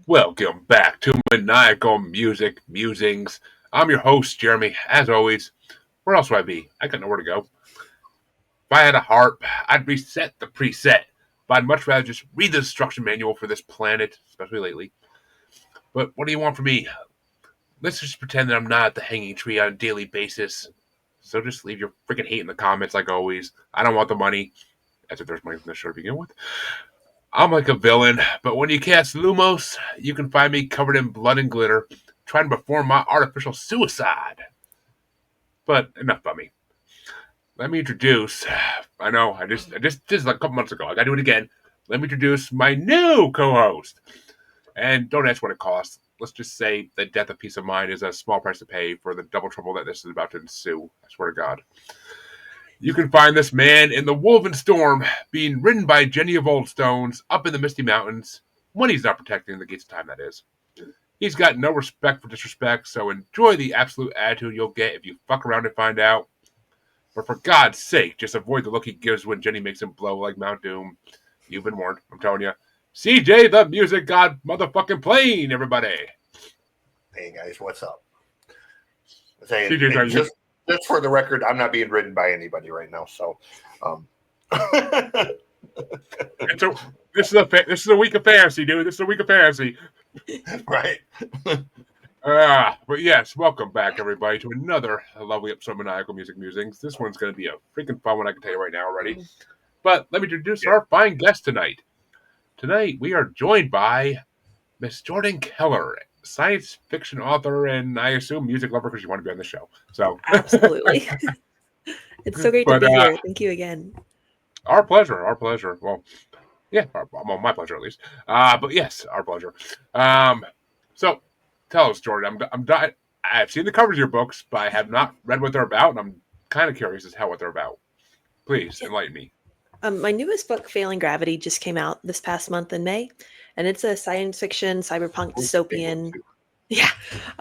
Welcome back to Maniacal Music Musings. I'm your host, Jeremy. As always, where else would I be? I got nowhere to go. If I had a harp, I'd reset the preset. But I'd much rather just read the instruction manual for this planet, especially lately. But what do you want from me? Let's just pretend that I'm not at the hanging tree on a daily basis. So just leave your freaking hate in the comments like always. I don't want the money. As if there's money from this show to begin with. I'm like a villain, but when you cast Lumos, you can find me covered in blood and glitter, trying to perform my artificial suicide. But enough about me. Let me introduce. I know, I just like a couple months ago. I gotta do it again. Let me introduce my new co-host. And don't ask what it costs. Let's just say the death of peace of mind is a small price to pay for the double trouble that this is about to ensue. I swear to God. You can find this man in the Woven Storm, being ridden by Jenny of Old Stones up in the Misty Mountains, when he's not protecting the gates of time, that is. He's got no respect for disrespect, so enjoy the absolute attitude you'll get if you fuck around and find out. But for God's sake, just avoid the look he gives when Jenny makes him blow like Mount Doom. You've been warned, I'm telling you. CJ the Music God motherfucking plane, everybody. Hey guys, what's up? Just for the record, I'm not being ridden by anybody right now. So, this is a week of fantasy, dude. This is a week of fantasy, right? But yes, welcome back, everybody, to another lovely episode of Maniacal Music Musings. This one's going to be a freaking fun one, I can tell you right now already. But let me introduce our fine guest tonight. Tonight, we are joined by Miss Jordan Keller, science fiction author, and I assume music lover because you want to be on the show. So absolutely. It's so great to be here. Thank you again. Our pleasure. Well, yeah, well, my pleasure at least. But yes, our pleasure. So tell us, Jordan. I've seen the covers of your books, but I have not read what they're about, and I'm kind of curious as to what they're about. Please enlighten me. My newest book, Failing Gravity, just came out this past month in May, and it's a science fiction, cyberpunk, dystopian. Yeah.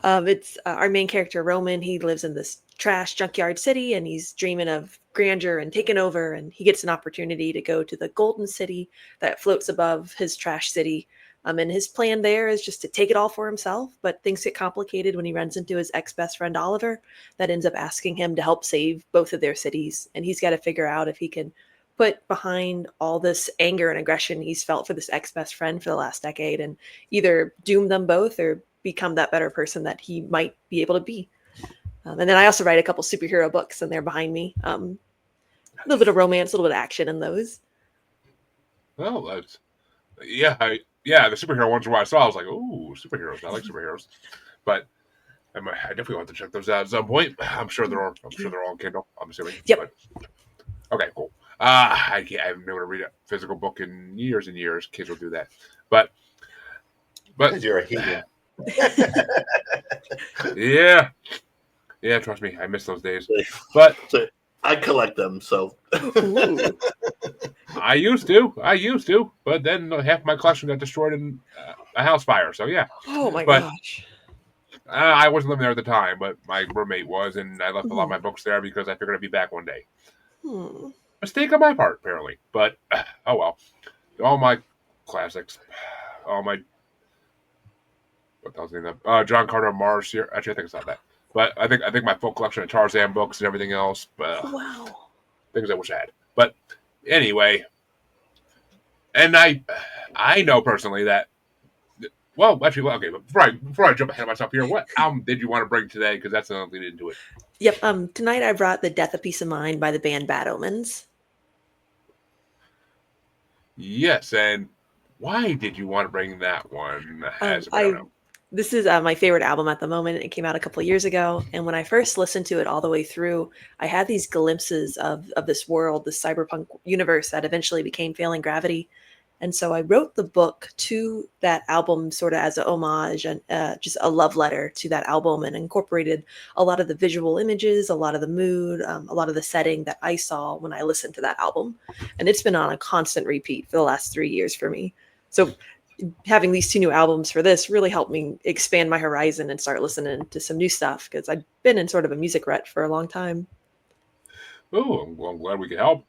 It's our main character, Roman. He lives in this trash junkyard city, and he's dreaming of grandeur and taking over, and he gets an opportunity to go to the golden city that floats above his trash city. And his plan there is just to take it all for himself, but things get complicated when he runs into his ex-best friend, Oliver, that ends up asking him to help save both of their cities, and he's got to figure out if he can put behind all this anger and aggression he's felt for this ex-best friend for the last decade and either doom them both or become that better person that he might be able to be. And then I also write a couple superhero books, and they're behind me. A little bit of romance, a little bit of action in those. Well, that's... Yeah, the superhero ones were what I saw. I was like, ooh, superheroes. I like superheroes. But I definitely want to check those out at some point. I'm sure they're all on Kindle, I'm assuming. Yep. But, okay, cool. I haven't been able to read a physical book in years and years. Kids will do that. But You're a hero. Yeah, trust me, I miss those days. But I collect them, so I used to, but then half my collection got destroyed in a house fire. So yeah. Oh my gosh. I wasn't living there at the time, but my roommate was, and I left a lot of my books there because I figured I'd be back one day. Mistake on my part, apparently. But oh well. All my classics, all my what the hell's the name of John Carter of Mars here. Actually, I think it's not that. But I think my full collection of Tarzan books and everything else. Wow. Things I wish I had. But anyway, and I know personally that. Well, actually, okay. But before I jump ahead of myself here, what album did you want to bring today? Because that's another lead into it. Yep. Tonight I brought "The Death of Peace of Mind" by the band Bad Omens. Yes, and why did you want to bring that one? This is my favorite album at the moment. It came out a couple of years ago, and when I first listened to it all the way through, I had these glimpses of this world, this cyberpunk universe that eventually became Failing Gravity. And so I wrote the book to that album sort of as an homage and just a love letter to that album, and incorporated a lot of the visual images, a lot of the mood, a lot of the setting that I saw when I listened to that album. And it's been on a constant repeat for the last 3 years for me. So having these two new albums for this really helped me expand my horizon and start listening to some new stuff, because I've been in sort of a music rut for a long time. Oh, I'm glad we could help.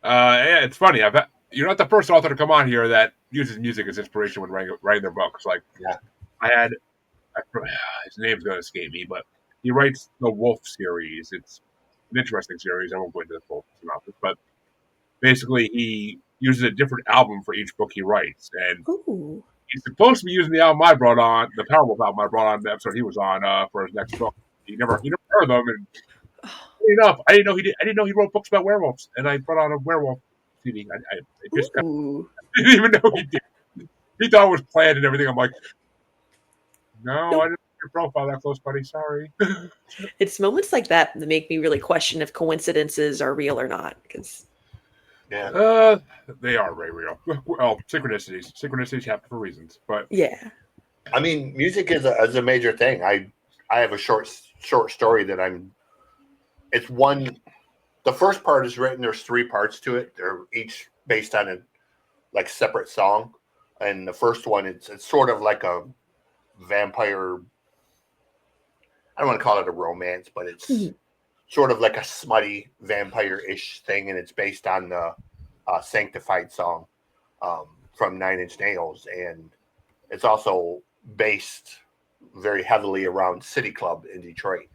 Yeah, it's funny. You're not the first author to come on here that uses music as inspiration when writing their books. Like Yeah. his name's going to escape me, but he writes the Wolf series. It's an interesting series. I won't go into the full synopsis, but basically he uses a different album for each book he writes, and Ooh. he's supposed to be using the album I brought on, the Powerwolf album I brought on the episode he was on for his next book. He never heard of them, and enough, I didn't know he wrote books about werewolves, and I brought on a werewolf CD. I just Ooh. didn't even know he did. He thought it was planned and everything. I'm like, no, Nope. I didn't put your profile that close, buddy. Sorry. It's moments like that that make me really question if coincidences are real or not. Because Yeah. They are very real. Well, synchronicities happen for reasons, but yeah. I mean, music is a major thing. I have a short story that it's one. The first part is written. There's 3 parts to it. They're each based on a separate song, and the first one it's sort of like a vampire. I don't want to call it a romance, but it's sort of like a smutty vampire-ish thing, and it's based on the Sanctified song from 9 Inch Nails, and it's also based very heavily around City Club in Detroit.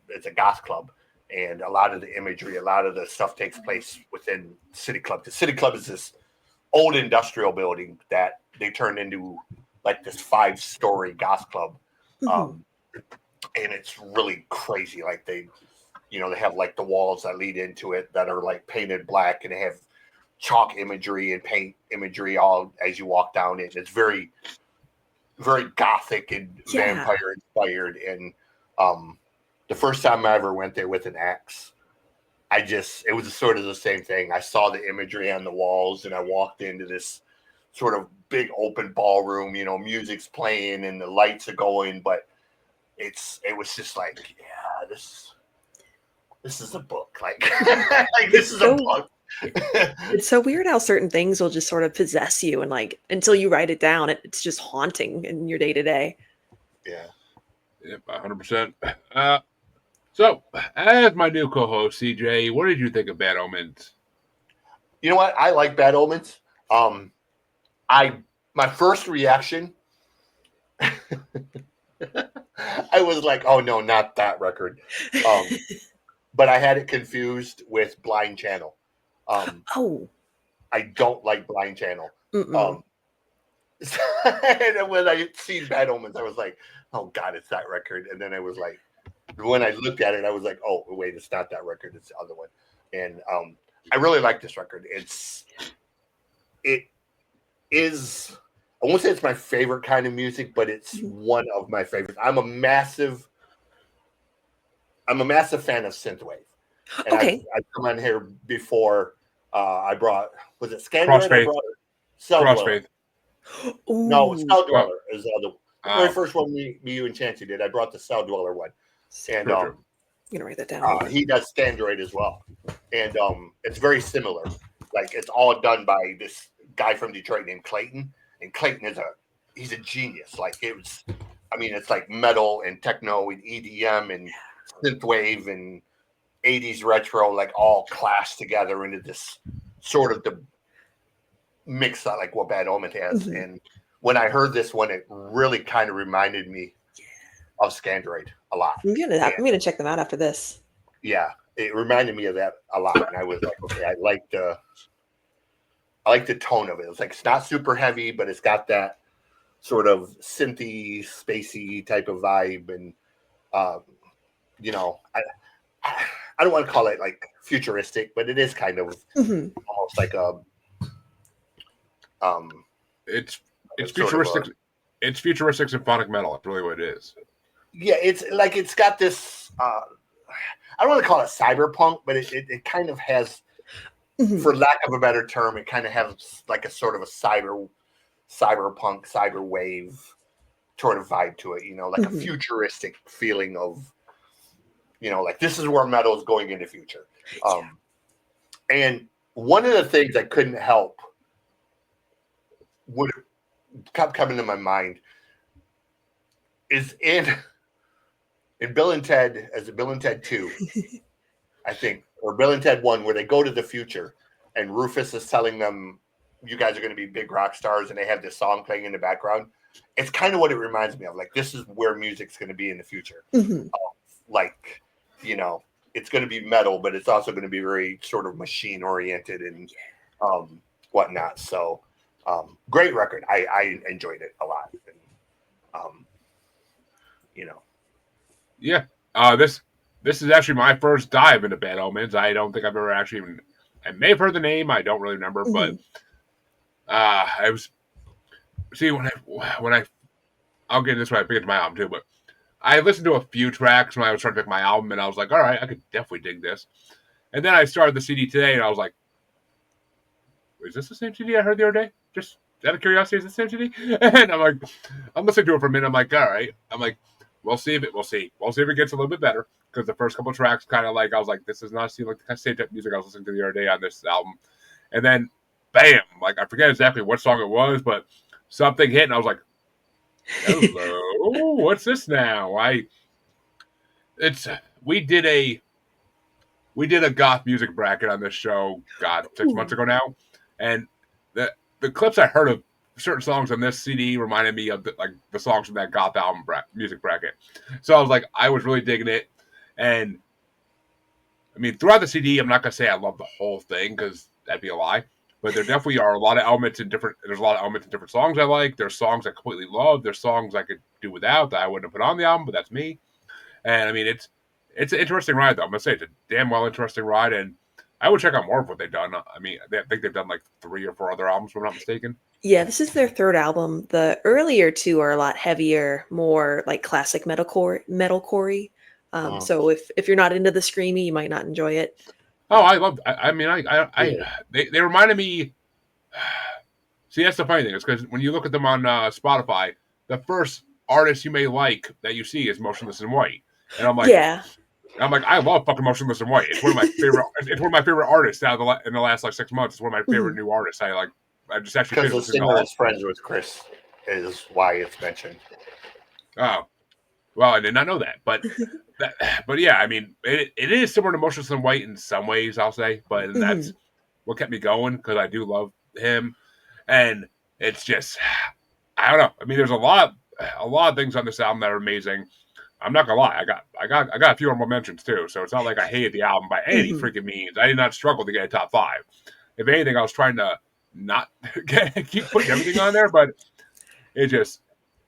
It's a goth club, and a lot of the imagery, a lot of the stuff takes place within City Club. The City Club is this old industrial building that they turned into like this 5-story goth club. And it's really crazy. Like they have like the walls that lead into it that are like painted black, and they have chalk imagery and paint imagery all as you walk down it. It's very, very gothic and vampire inspired. And the first time I ever went there with an axe, it was sort of the same thing. I saw the imagery on the walls, and I walked into this sort of big open ballroom, music's playing and the lights are going, but it was just like, yeah, this is a book. Like, this is a book. It's so weird how certain things will just sort of possess you, and like until you write it down, it's just haunting in your day to day. Yeah. Yep, 100%. So, as my new co-host, CJ, what did you think of Bad Omens? You know what? I like Bad Omens. My first reaction, I was like, oh no, not that record. But I had it confused with Blind Channel. I don't like Blind Channel. And when I seen Bad Omens, I was like, oh God, it's that record. And then I was like, when I looked at it, I was like, oh wait, it's not that record, it's the other one. And I really like this record. It is, I won't say it's my favorite kind of music, but it's one of my favorites. I'm a massive fan of synthwave. And I've come on here before. I brought, was it Scandroid? I brought Crossfaith. No, Cell Dweller is the other. The very first one you and Chancey did. I brought the Cell Dweller one. And I'm gonna write that down. He does Scandroid as well. And it's very similar. Like it's all done by this guy from Detroit named Clayton. And Clayton he's a genius. Like it's like metal and techno and EDM and synthwave and 80s retro, like all clashed together into this sort of the mix that like what Bad Omen has. And when I heard this one, it really kind of reminded me of Scandroid a lot. I'm gonna check them out after this. Yeah, it reminded me of that a lot. And I was like, okay, I like the tone of it. It's not super heavy, but it's got that sort of synthy, spacey type of vibe. And I don't want to call it like futuristic, but it is kind of almost like a it's futuristic. It's futuristic symphonic metal. That's really what it is. Yeah, it's got this. I don't want to call it cyberpunk, but it kind of has, for lack of a better term, it kind of has like a sort of a cyberpunk, cyberwave sort of vibe to it. Like a futuristic feeling of. Like this is where metal is going in the future. And one of the things I couldn't help would kept coming to my mind is in Bill and Ted, as a Bill and Ted 2, I think, or Bill and Ted 1, where they go to the future and Rufus is telling them you guys are going to be big rock stars, and they have this song playing in the background. It's kind of what it reminds me of. Like, this is where music's going to be in the future. Mm-hmm. Like, you know, it's going to be metal, but it's also going to be very sort of machine oriented and whatnot. So, great record. I enjoyed it a lot. And, you know, Yeah. This is actually my first dive into Bad Omens. I don't think I've ever actually even. I may have heard the name. I don't really remember, but I was. See, when I'll get this when I pick it to my album too, but I listened to a few tracks when I was trying to pick my album, and I was like, all right, I could definitely dig this. And then I started the CD today, and I was like, is this the same CD I heard the other day? Just out of curiosity, is this the same CD? And I'm like, I'm listening to it for a minute. I'm like, all right. I'm like, we'll see if it gets a little bit better. Because the first couple of tracks kind of like, I was like, this does not seem like the same type of music I was listening to the other day on this album. And then, bam, like, I forget exactly what song it was, but something hit, and I was like, hello, what's this now? We did a goth music bracket on this show, 6 months ago now, and the clips I heard of certain songs on this CD reminded me of the songs from that goth album music bracket. So I was like, I was really digging it, and I mean, throughout the CD, I'm not gonna say I love the whole thing because that'd be a lie. But there definitely are a lot of elements in different. There's a lot of elements in different songs I like. There's songs I completely love. There's songs I could do without that I wouldn't have put on the album, but that's me. And I mean, it's an interesting ride though. I'm gonna say it's a damn well interesting ride, and I would check out more of what they've done. I mean, I think they've done like 3 or 4 other albums, if I'm not mistaken. Yeah, this is their third album. The earlier two are a lot heavier, more like classic metalcore. So if you're not into the screamy, you might not enjoy it. Oh, I love. I mean, they reminded me. See, that's the funny thing is because when you look at them on Spotify, the first artist you may like that you see is Motionless in White, and I'm like, yeah, I love fucking Motionless in White. It's one of my favorite. It's one of my favorite artists out of in the last like 6 months. It's one of my favorite new artists. I just actually because the singer is friends with Chris is why it's mentioned. Oh, well, I did not know that, but yeah, I mean, it is similar to Motionless in White in some ways, I'll say, but that's what kept me going because I do love him, and it's just, I don't know. I mean, there's a lot of things on this album that are amazing. I'm not gonna lie, I got a few more mentions too, so it's not like I hated the album by any freaking means. I did not struggle to get a top 5. If anything, I was trying to not keep putting everything on there, but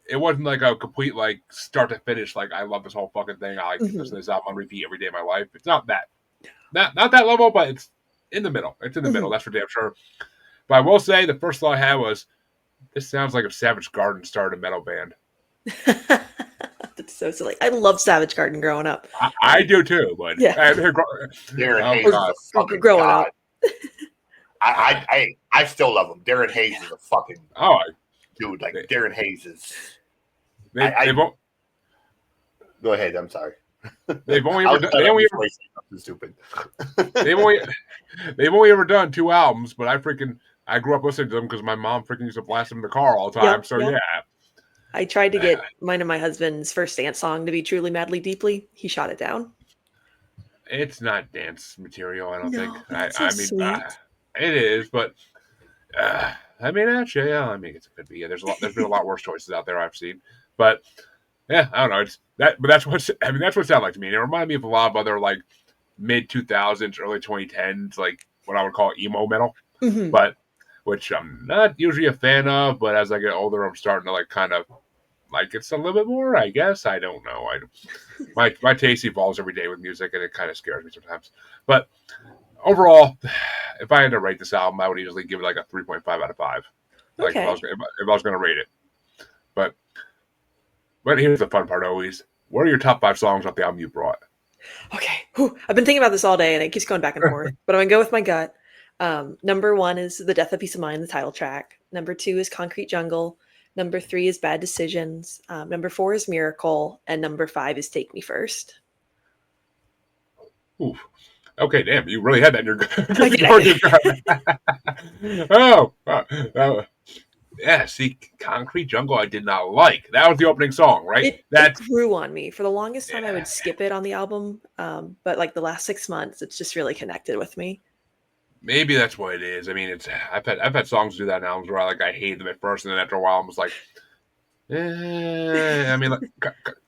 it wasn't like a complete like start to finish. Like I love this whole fucking thing. I like listen to this album on repeat every day of my life. It's not that level, but it's in the middle. It's in the middle. That's for damn sure. But I will say the first thought I had was, this sounds like if Savage Garden started a metal band. That's so silly. I love Savage Garden growing up. I do too, but Darren Hayes is a fucking growing god. Up. I still love him. Darren Hayes is a fucking dude. Like Darren Hayes is. They won't. Go ahead. I'm sorry. They've only ever stupid. they've only ever done 2 albums, but I grew up listening to them because my mom freaking used to blast them in the car all the time. Yeah. I tried to get mine and my husband's first dance song to be Truly Madly Deeply. He shot it down. It's not dance material, I don't think. It is, but I mean, actually, yeah, I mean, it could be. Yeah, there's been a lot worse choices out there I've seen, but yeah, I don't know. But that's what it sounded like to me. And it reminded me of a lot of other like mid 2000s, early 2010s, like what I would call emo metal, but which I'm not usually a fan of. But as I get older, I'm starting to like kind of like it's a little bit more. I guess I don't know. My taste evolves every day with music, and it kind of scares me sometimes. But overall, if I had to rate this album, I would easily give it like a 3.5 out of 5. Like if I was going to rate it. But here's the fun part always. What are your top 5 songs off the album you brought? Okay. I've been thinking about this all day, and it keeps going back and forth. But I'm going to go with my gut. Number 1 is The Death of Peace of Mind, the title track. Number 2 is Concrete Jungle. Number 3 is Bad Decisions. Number 4 is Miracle. And number 5 is Take Me First. Oof. Okay, damn, you really had that in your yeah, see, Concrete Jungle I did not like. That was the opening song, right? It grew on me. For the longest time, I would skip it on the album. But like the last 6 months, it's just really connected with me. Maybe that's what it is. I mean, I've had songs do that in albums where I hate them at first, and then after a while, I'm just like, I mean, like,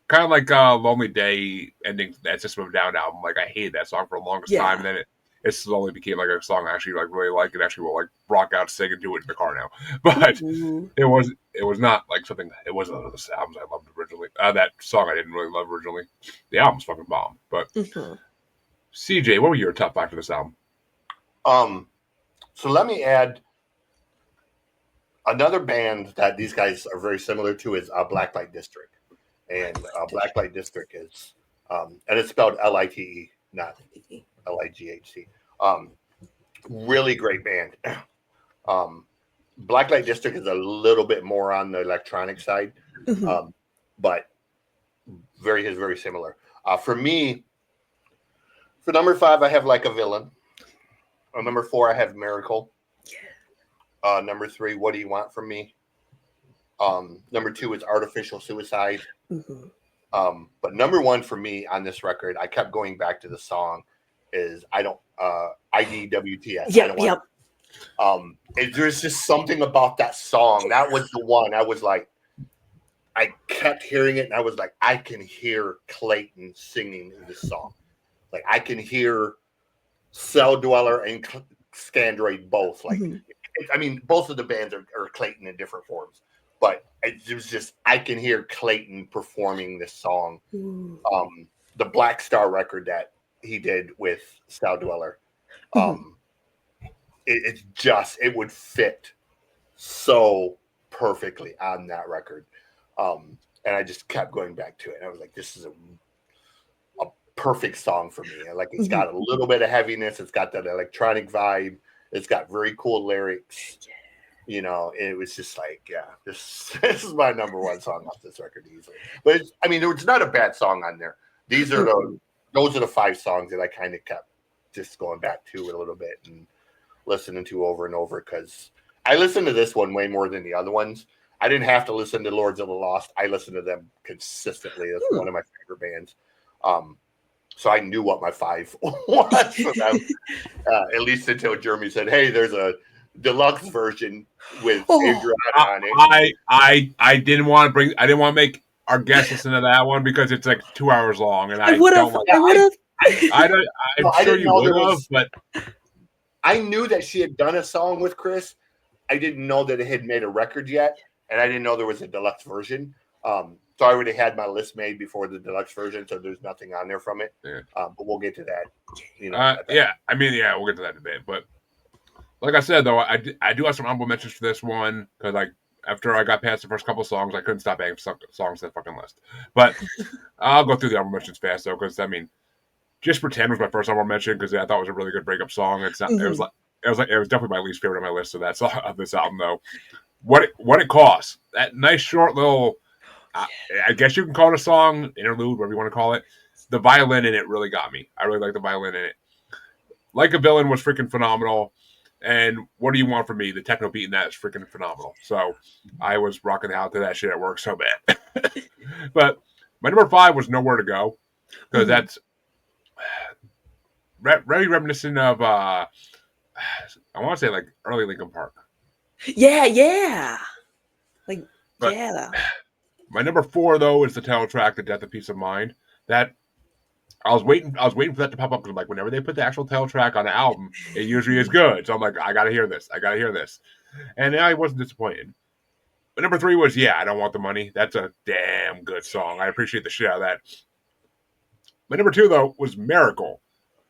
kind of like "Lonely Day" ending that System of a Down album. Like, I hated that song for the longest time, Yeah. and then it slowly became like a song I actually like really like, and actually will like rock out singing to it in the car now. But Ooh. it was not like something. It wasn't one of the albums I loved originally. That song I didn't really love originally. The album's fucking bomb. But Mhm. CJ, what were your top 5 for this album? So let me add another band that these guys are very similar to is Blacklight District, and Blacklight District is and it's spelled Lite, not Lighc. Really great band. Blacklight District is a little bit more on the electronic side, Mhm. but very similar. For me, for number 5, I have Like a Villain. Number 4, I have Miracle. Number 3, What Do You Want From Me? Number 2 is Artificial Suicide. Mhm. But number 1 for me on this record, I kept going back to the song, is IDWTS. I don't want. There's just something about that song. That was the one. I was like, I kept hearing it, and I was like, I can hear Clayton singing this song. Like, I can hear Cell Dweller and Scandroid both. Like, Mhm. I mean, both of the bands are Clayton in different forms, but it was just, I can hear Clayton performing this song. Ooh. The Black Star record that he did with Cell Dweller, Mhm. it would fit so perfectly on that record. And I just kept going back to it. And I was like, this is a perfect song for me. Like, it's got a little bit of heaviness. It's got that electronic vibe. It's got very cool lyrics. You know, it was just like, yeah, this is my number 1 song off this record easily. But I mean, it's not a bad song on there. Those are the 5 songs that I kind of kept just going back to a little bit and listening to over and over, because I listened to this one way more than the other ones. I didn't have to listen to Lords of the Lost. I listened to them consistently. That's one of my favorite bands. So I knew what my 5 was for them, at least until Jeremy said, "Hey, there's a deluxe version with Adriana on it." I didn't want to make our guests listen to that one because it's like 2 hours long, and I would have. I would have. I'm sure you would have, but I knew that she had done a song with Chris. I didn't know that it had made a record yet, and I didn't know there was a deluxe version. So I already had my list made before the deluxe version, so there's nothing on there from it. Yeah. But we'll get to that. Yeah. I mean, yeah, we'll get to that debate. But like I said, though, I do have some honorable mentions for this one because, like, after I got past the first couple of songs, I couldn't stop adding songs to the fucking list. But I'll go through the honorable mentions fast, though, because I mean, Just Pretend was my first honorable mention because I thought it was a really good breakup song. It's not. It was definitely my least favorite on my list of that song of this album, though. What it costs, that nice short little, I guess you can call it a song, interlude, whatever you want to call it. The violin in it really got me. I really like the violin in it. Like a Villain was freaking phenomenal. And What Do You Want From Me? The techno beat in that is freaking phenomenal. So I was rocking out to that shit at work so bad. But my number 5 was Nowhere to Go, because that's very reminiscent of, I want to say, like, early Linkin Park. Yeah. Like, but yeah. My number 4, though, is the title track, The Death of Peace of Mind. That I was waiting for that to pop up, because like whenever they put the actual title track on the album, it usually is good. So I'm like, I gotta hear this. And I wasn't disappointed. But number 3 was I Don't Want the Money. That's a damn good song. I appreciate the shit out of that. But number 2, though, was Miracle.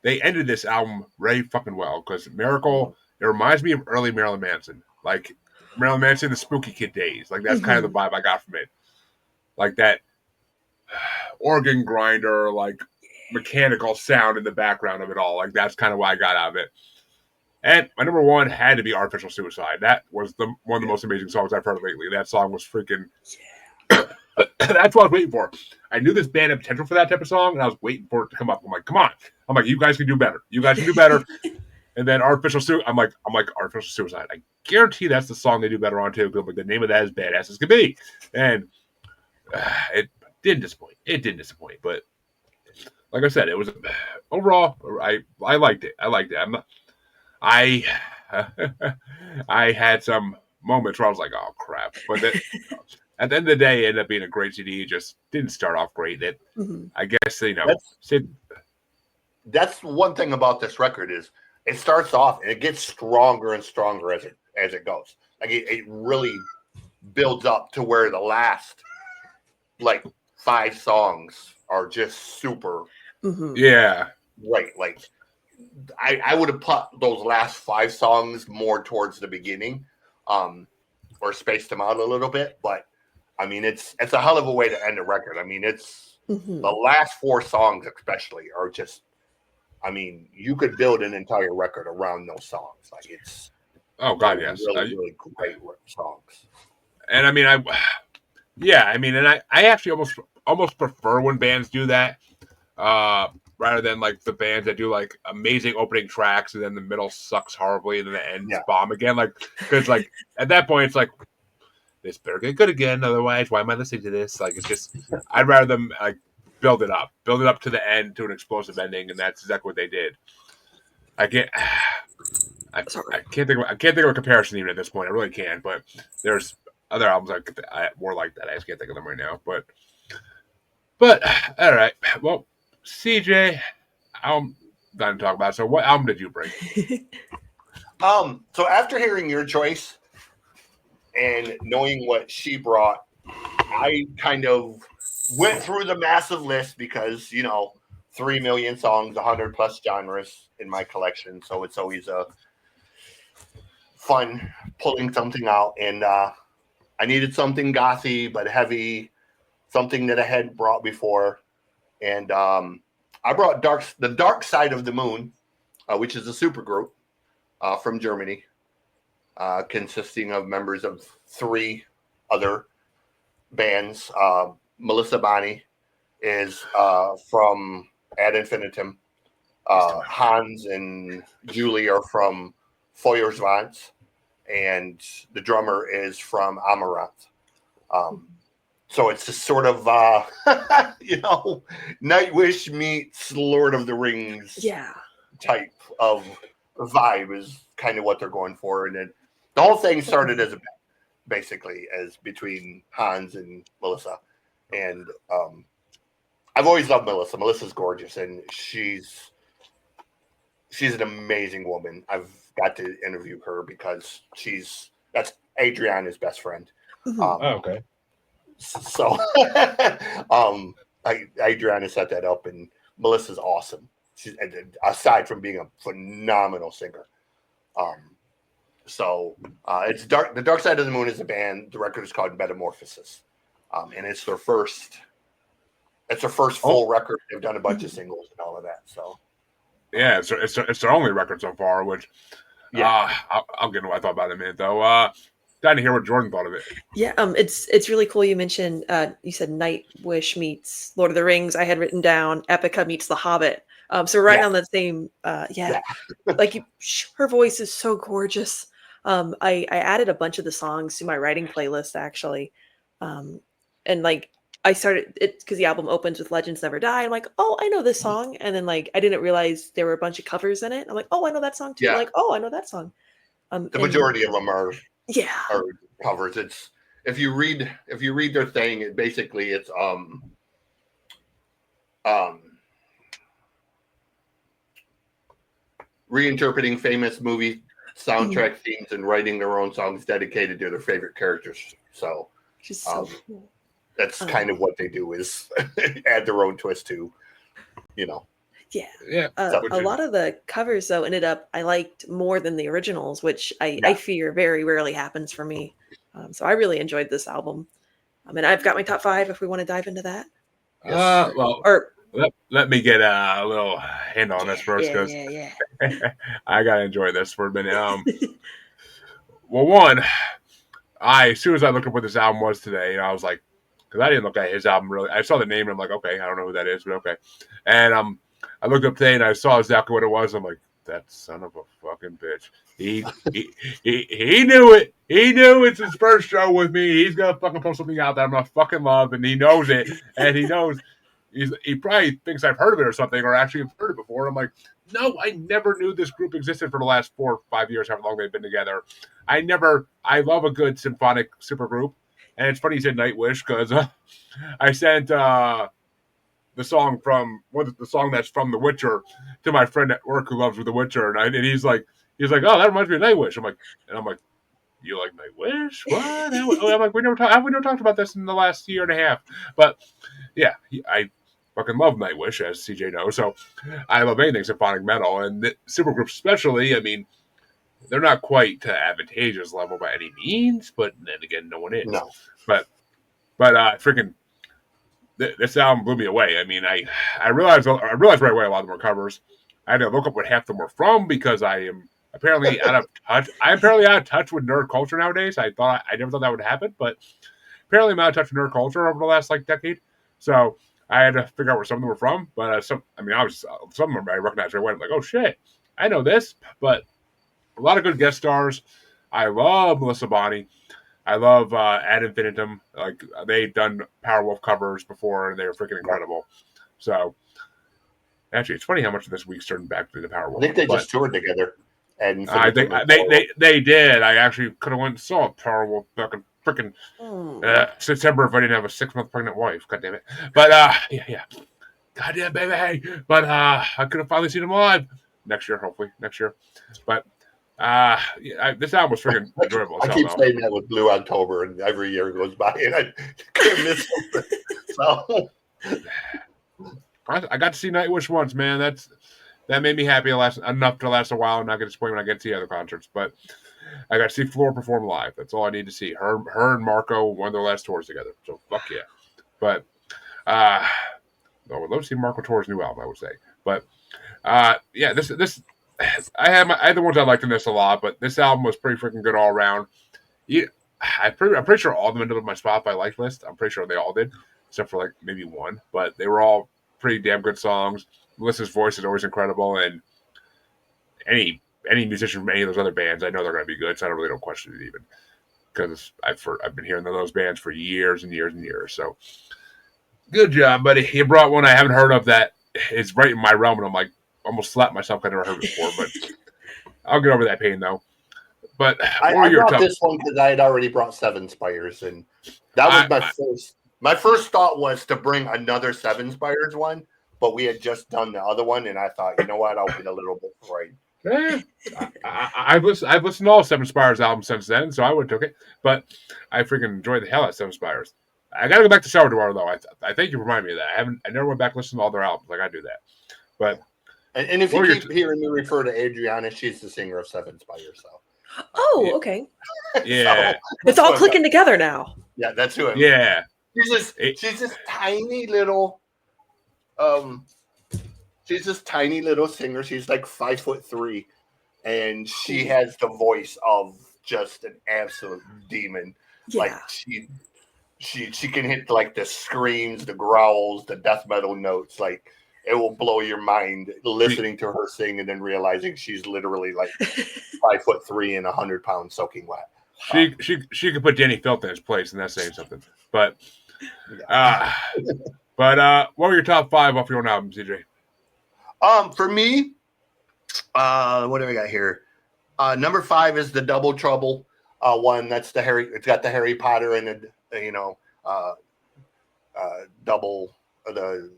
They ended this album very fucking well, because Miracle, it reminds me of early Marilyn Manson. Like Marilyn Manson, the Spooky Kid days. Like, that's kind of the vibe I got from it. Like that organ grinder, like mechanical sound in the background of it all. Like, that's kind of what I got out of it. And my number 1 had to be Artificial Suicide. That was one of the most amazing songs I've heard lately. That song was freaking... That's what I was waiting for. I knew this band had potential for that type of song, and I was waiting for it to come up. I'm like, come on. I'm like, you guys can do better. And then Artificial Suicide. I'm like, Artificial Suicide. I guarantee that's the song they do better on, too, because the name of that is badass as can be. And it didn't disappoint. But like I said, it was overall, I liked it. I'm not... I I had some moments where I was like, oh crap. But at the end of the day, it ended up being a great CD. It just didn't start off great. Mhm. I guess, That's Sid. that's one thing about this record is it starts off and it gets stronger and stronger as it goes. Like it really builds up to where the last like 5 songs are just super Mhm. Yeah. great. Like I would have put those last 5 songs more towards the beginning, or spaced them out a little bit. But I mean, it's a hell of a way to end a record. I mean, it's the Mhm. last 4 songs especially are just. I mean, you could build an entire record around those songs. Like Oh they're God, yes. really really great songs. And I mean, yeah, I mean, and I actually almost prefer when bands do that, uh, rather than like the bands that do like amazing opening tracks and then the middle sucks horribly and then the ends Yeah. bomb again. Like, because like at that point it's like this better get good again. Otherwise, why am I listening to this? Like, it's just I'd rather them like build it up to the end to an explosive ending, and that's exactly what they did. I can't. Sorry. I can't think of a comparison even at this point. I really can't, but there's other albums more like that. I just can't think of them right now. But all right. Well, CJ, I'm done talking about it. So what album did you bring? So after hearing your choice and knowing what she brought, I kind of went through the massive list because 3 million songs, 100+ genres in my collection, so it's always a fun pulling something out. And I needed something gothy but heavy, something that I hadn't brought before, and I brought the Dark Side of the Moon, which is a supergroup from Germany, consisting of members of 3 other bands. Melissa Bonney is from Ad Infinitum. Hans and Julie are from Feuerswanz, and the drummer is from Amaranth. So it's just sort of, Nightwish meets Lord of the Rings Yeah. type of vibe is kind of what they're going for. And the whole thing started as basically as between Hans and Melissa. And I've always loved Melissa. Melissa's gorgeous, and she's an amazing woman. I've got to interview her because that's Adriana's best friend. Mhm. Okay. So, Adriana set that up, and Melissa's awesome. She's, aside from being a phenomenal singer. So it's dark. The Dark Side of the Moon is a band. The record is called Metamorphosis, and it's their first. It's their first full record. They've done a bunch of singles and all of that. So Yeah, it's their only record so far. Which I'll get into what I thought about it in a minute though. Dying to hear what Jordan thought of it. Yeah, it's really cool. You mentioned you said Nightwish meets Lord of the Rings. I had written down Epica meets The Hobbit. So we're right on the same. Yeah. Like her voice is so gorgeous. I added a bunch of the songs to my writing playlist actually, and like I started it because the album opens with "Legends Never Die." I'm like, oh, I know this song, and then like I didn't realize there were a bunch of covers in it. I'm like, oh, I know that song too. Yeah. Like, oh, I know that song. The majority of them are yeah covers. It's if you read their thing, it's reinterpreting famous movie soundtrack themes and writing their own songs dedicated to their favorite characters. So just so cool. That's kind of what they do is add their own twist to, Yeah. A lot of the covers though ended up I liked more than the originals, which I fear very rarely happens for me. So I really enjoyed this album. And I've got my top 5 if we want to dive into that. Yes. Let me get a little hand on this first because I gotta enjoy this for a minute. Well, one, as soon as I looked up what this album was today, I was like, because I didn't look at his album really. I saw the name and I'm like, okay, I don't know who that is, but okay. And I looked up today and I saw exactly what it was. I'm like, that son of a fucking bitch. He knew it. He knew it's his first show with me. He's gonna fucking post something out that I'm gonna fucking love, and he knows it. And he knows, he probably thinks I've heard of it or something, or actually have heard it before. I'm like, no, I never knew this group existed for the last 4 or 5 years, however long they've been together. I love a good symphonic supergroup. And it's funny you said Nightwish because I sent the song the song that's from The Witcher to my friend at work who loves The Witcher, and he's like, oh, that reminds me of Nightwish. I'm like, you like Nightwish? What? I'm like, have we never talked about this in the last year and a half? But yeah, I fucking love Nightwish, as CJ knows. So I love anything symphonic metal, and the supergroups especially. I mean, they're not quite to advantageous level by any means, but then again, no one is. No. But freaking this album blew me away. I mean, I realized right away a lot of them were covers. I had to look up what half of them were from because I am apparently out of touch. I'm apparently out of touch with nerd culture nowadays. I never thought that would happen, but apparently I'm out of touch with nerd culture over the last decade. So I had to figure out where some of them were from. But some of them I recognized right away. I'm like, oh shit, I know this. But a lot of good guest stars. I love Melissa Bonney. I love Ad Infinitum. Like they've done Powerwolf covers before, and they were freaking incredible. So actually, it's funny how much of this week's turned back to the Powerwolf. I think they just toured together. And I think they did. I actually could have went and saw Powerwolf back in freaking September if I didn't have a 6-month pregnant wife. God damn it! But yeah, God damn baby. But I could have finally seen them live next year, hopefully next year. But this album was freaking enjoyable. I keep saying that with Blue October, and every year goes by, and I can't miss something. So I got to see Nightwish once, man. That made me happy enough to last a while and not get disappointed when I get to see other concerts. But I got to see Floor perform live. That's all I need to see. Her and Marco won their last tours together. So fuck yeah. But I would love to see Marco tour's new album, I would say. But yeah, this I had the ones I liked in this a lot, but this album was pretty freaking good all around. Yeah, I'm pretty sure all of them ended up on my Spotify like list. I'm pretty sure they all did, except for maybe one. But they were all pretty damn good songs. Melissa's voice is always incredible, and any musician from any of those other bands, I know they're going to be good. So I don't question it even because I've been hearing those bands for years and years and years. So good job, buddy. You brought one I haven't heard of that is right in my realm, and I'm like. Almost slapped myself. I never heard it before, but I'll get over that pain though. But I brought this one because I had already brought Seven Spires, and that was my first. My first thought was to bring another Seven Spires one, but we had just done the other one, and I thought, you know what, I'll get a little bit right. I've listened to all Seven Spires albums since then, so I would have took it. But I freaking enjoyed the hell out of Seven Spires. I got to go back to Shower Door though. I think you remind me of that. I never went back and listened to all their albums. I do that, but. And if you keep hearing me refer to Adriana, she's the singer of Seven Spires. So. Oh, okay. Yeah, so, it's all clicking together now. Yeah, that's who. Yeah, she's this tiny little, she's this tiny little singer. She's like 5'3", and she has the voice of just an absolute demon. Yeah. Like she can hit the screams, the growls, the death metal notes, it will blow your mind listening to her sing and then realizing she's literally 5'3" and 100 pounds soaking wet. She could put Danny Filth in his place, and that's saying something. But what were your top 5 off your own album, CJ? For me, what do I got here? Number 5 is the Double Trouble one. That's it's got the Harry Potter and double the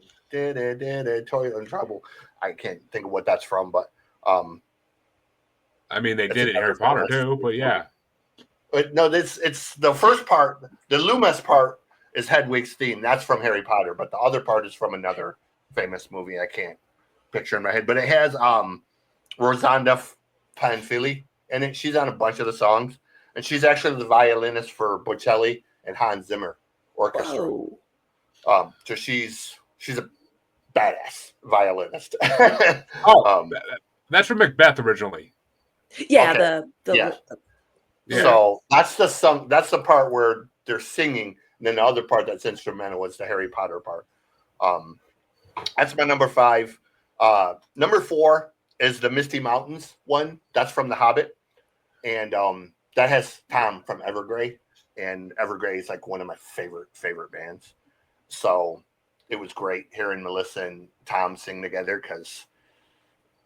Toilet in Trouble. I can't think of what that's from, but I mean they did it in Harry Potter too, but yeah. But no, it's the first part. The Loomis part is Hedwig's theme. That's from Harry Potter, but the other part is from another famous movie I can't picture in my head. But it has Rosanda Panfili in it. She's on a bunch of the songs, and she's actually the violinist for Bocelli and Hans Zimmer orchestra. Whoa. So she's a badass violinist. That's from Macbeth originally. Yeah, okay. So that's the song. That's the part where they're singing, and then the other part that's instrumental is the Harry Potter part. That's my number 5. Number 4 is the Misty Mountains one. That's from The Hobbit, and that has Tom from Evergrey, and Evergrey is one of my favorite bands. So it was great hearing Melissa and Tom sing together because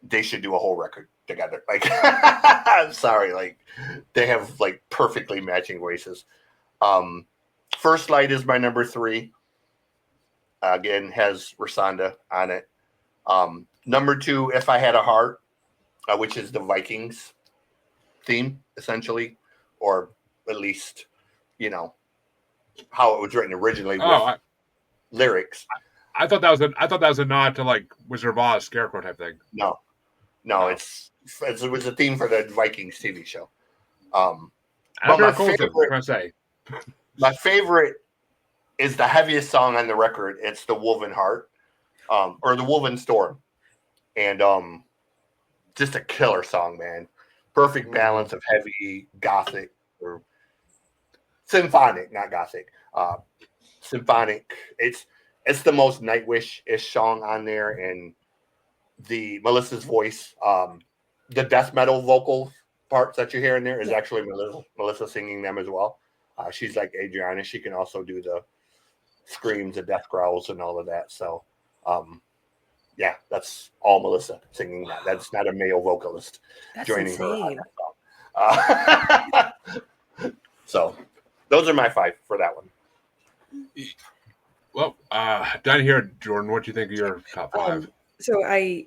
they should do a whole record together. Like, I'm sorry, like they have like perfectly matching voices. First Light is my number 3. Again, has Rosanda on it. Number 2, If I Had a Heart, which is the Vikings theme, essentially, or at least, you know, how it was written originally with lyrics. I thought that was a nod to like Wizard of Oz, Scarecrow type thing. No, it was a theme for the Vikings TV show. But my favorite is the heaviest song on the record. It's the Woven Heart, or the Woven Storm, and just a killer song, man. Perfect balance of heavy, gothic, or symphonic, not gothic. Symphonic. It's the most Nightwish-ish song on there, and the Melissa's voice, the death metal vocal parts that you're hearing there is actually Melissa singing them as well. She's like Adriana. She can also do the screams, the death growls, and all of that. So, yeah, that's all Melissa singing that. That's not a male vocalist joining her on that song. So, those are my 5 for that one. Well, down here, Jordan, what do you think of your top 5? So I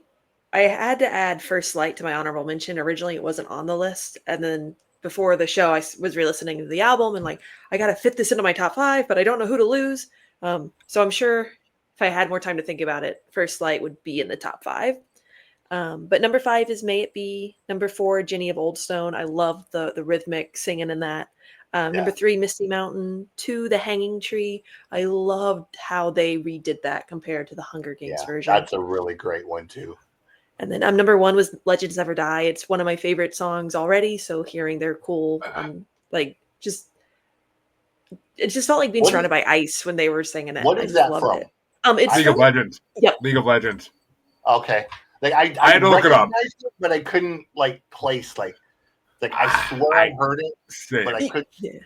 had to add First Light to my honorable mention. Originally, it wasn't on the list, and then before the show, I was re-listening to the album and like, I got to fit this into my top 5, but I don't know who to lose. So I'm sure if I had more time to think about it, First Light would be in the top 5. But number 5 is May It Be. Number 4, Jenny of Oldstone. I love the rhythmic singing in that. Number 3, Misty Mountain. 2, The Hanging Tree. I loved how they redid that compared to the Hunger Games version. That's a really great one too. And then number 1 was Legends Never Die. It's one of my favorite songs already. So hearing their cool, it just felt like being surrounded by ice when they were singing it. What is that from? It's League of Legends. Yep. League of Legends. Okay. Like I had to look it up, but I couldn't like place like I swear I heard it, but I couldn't. Yeah.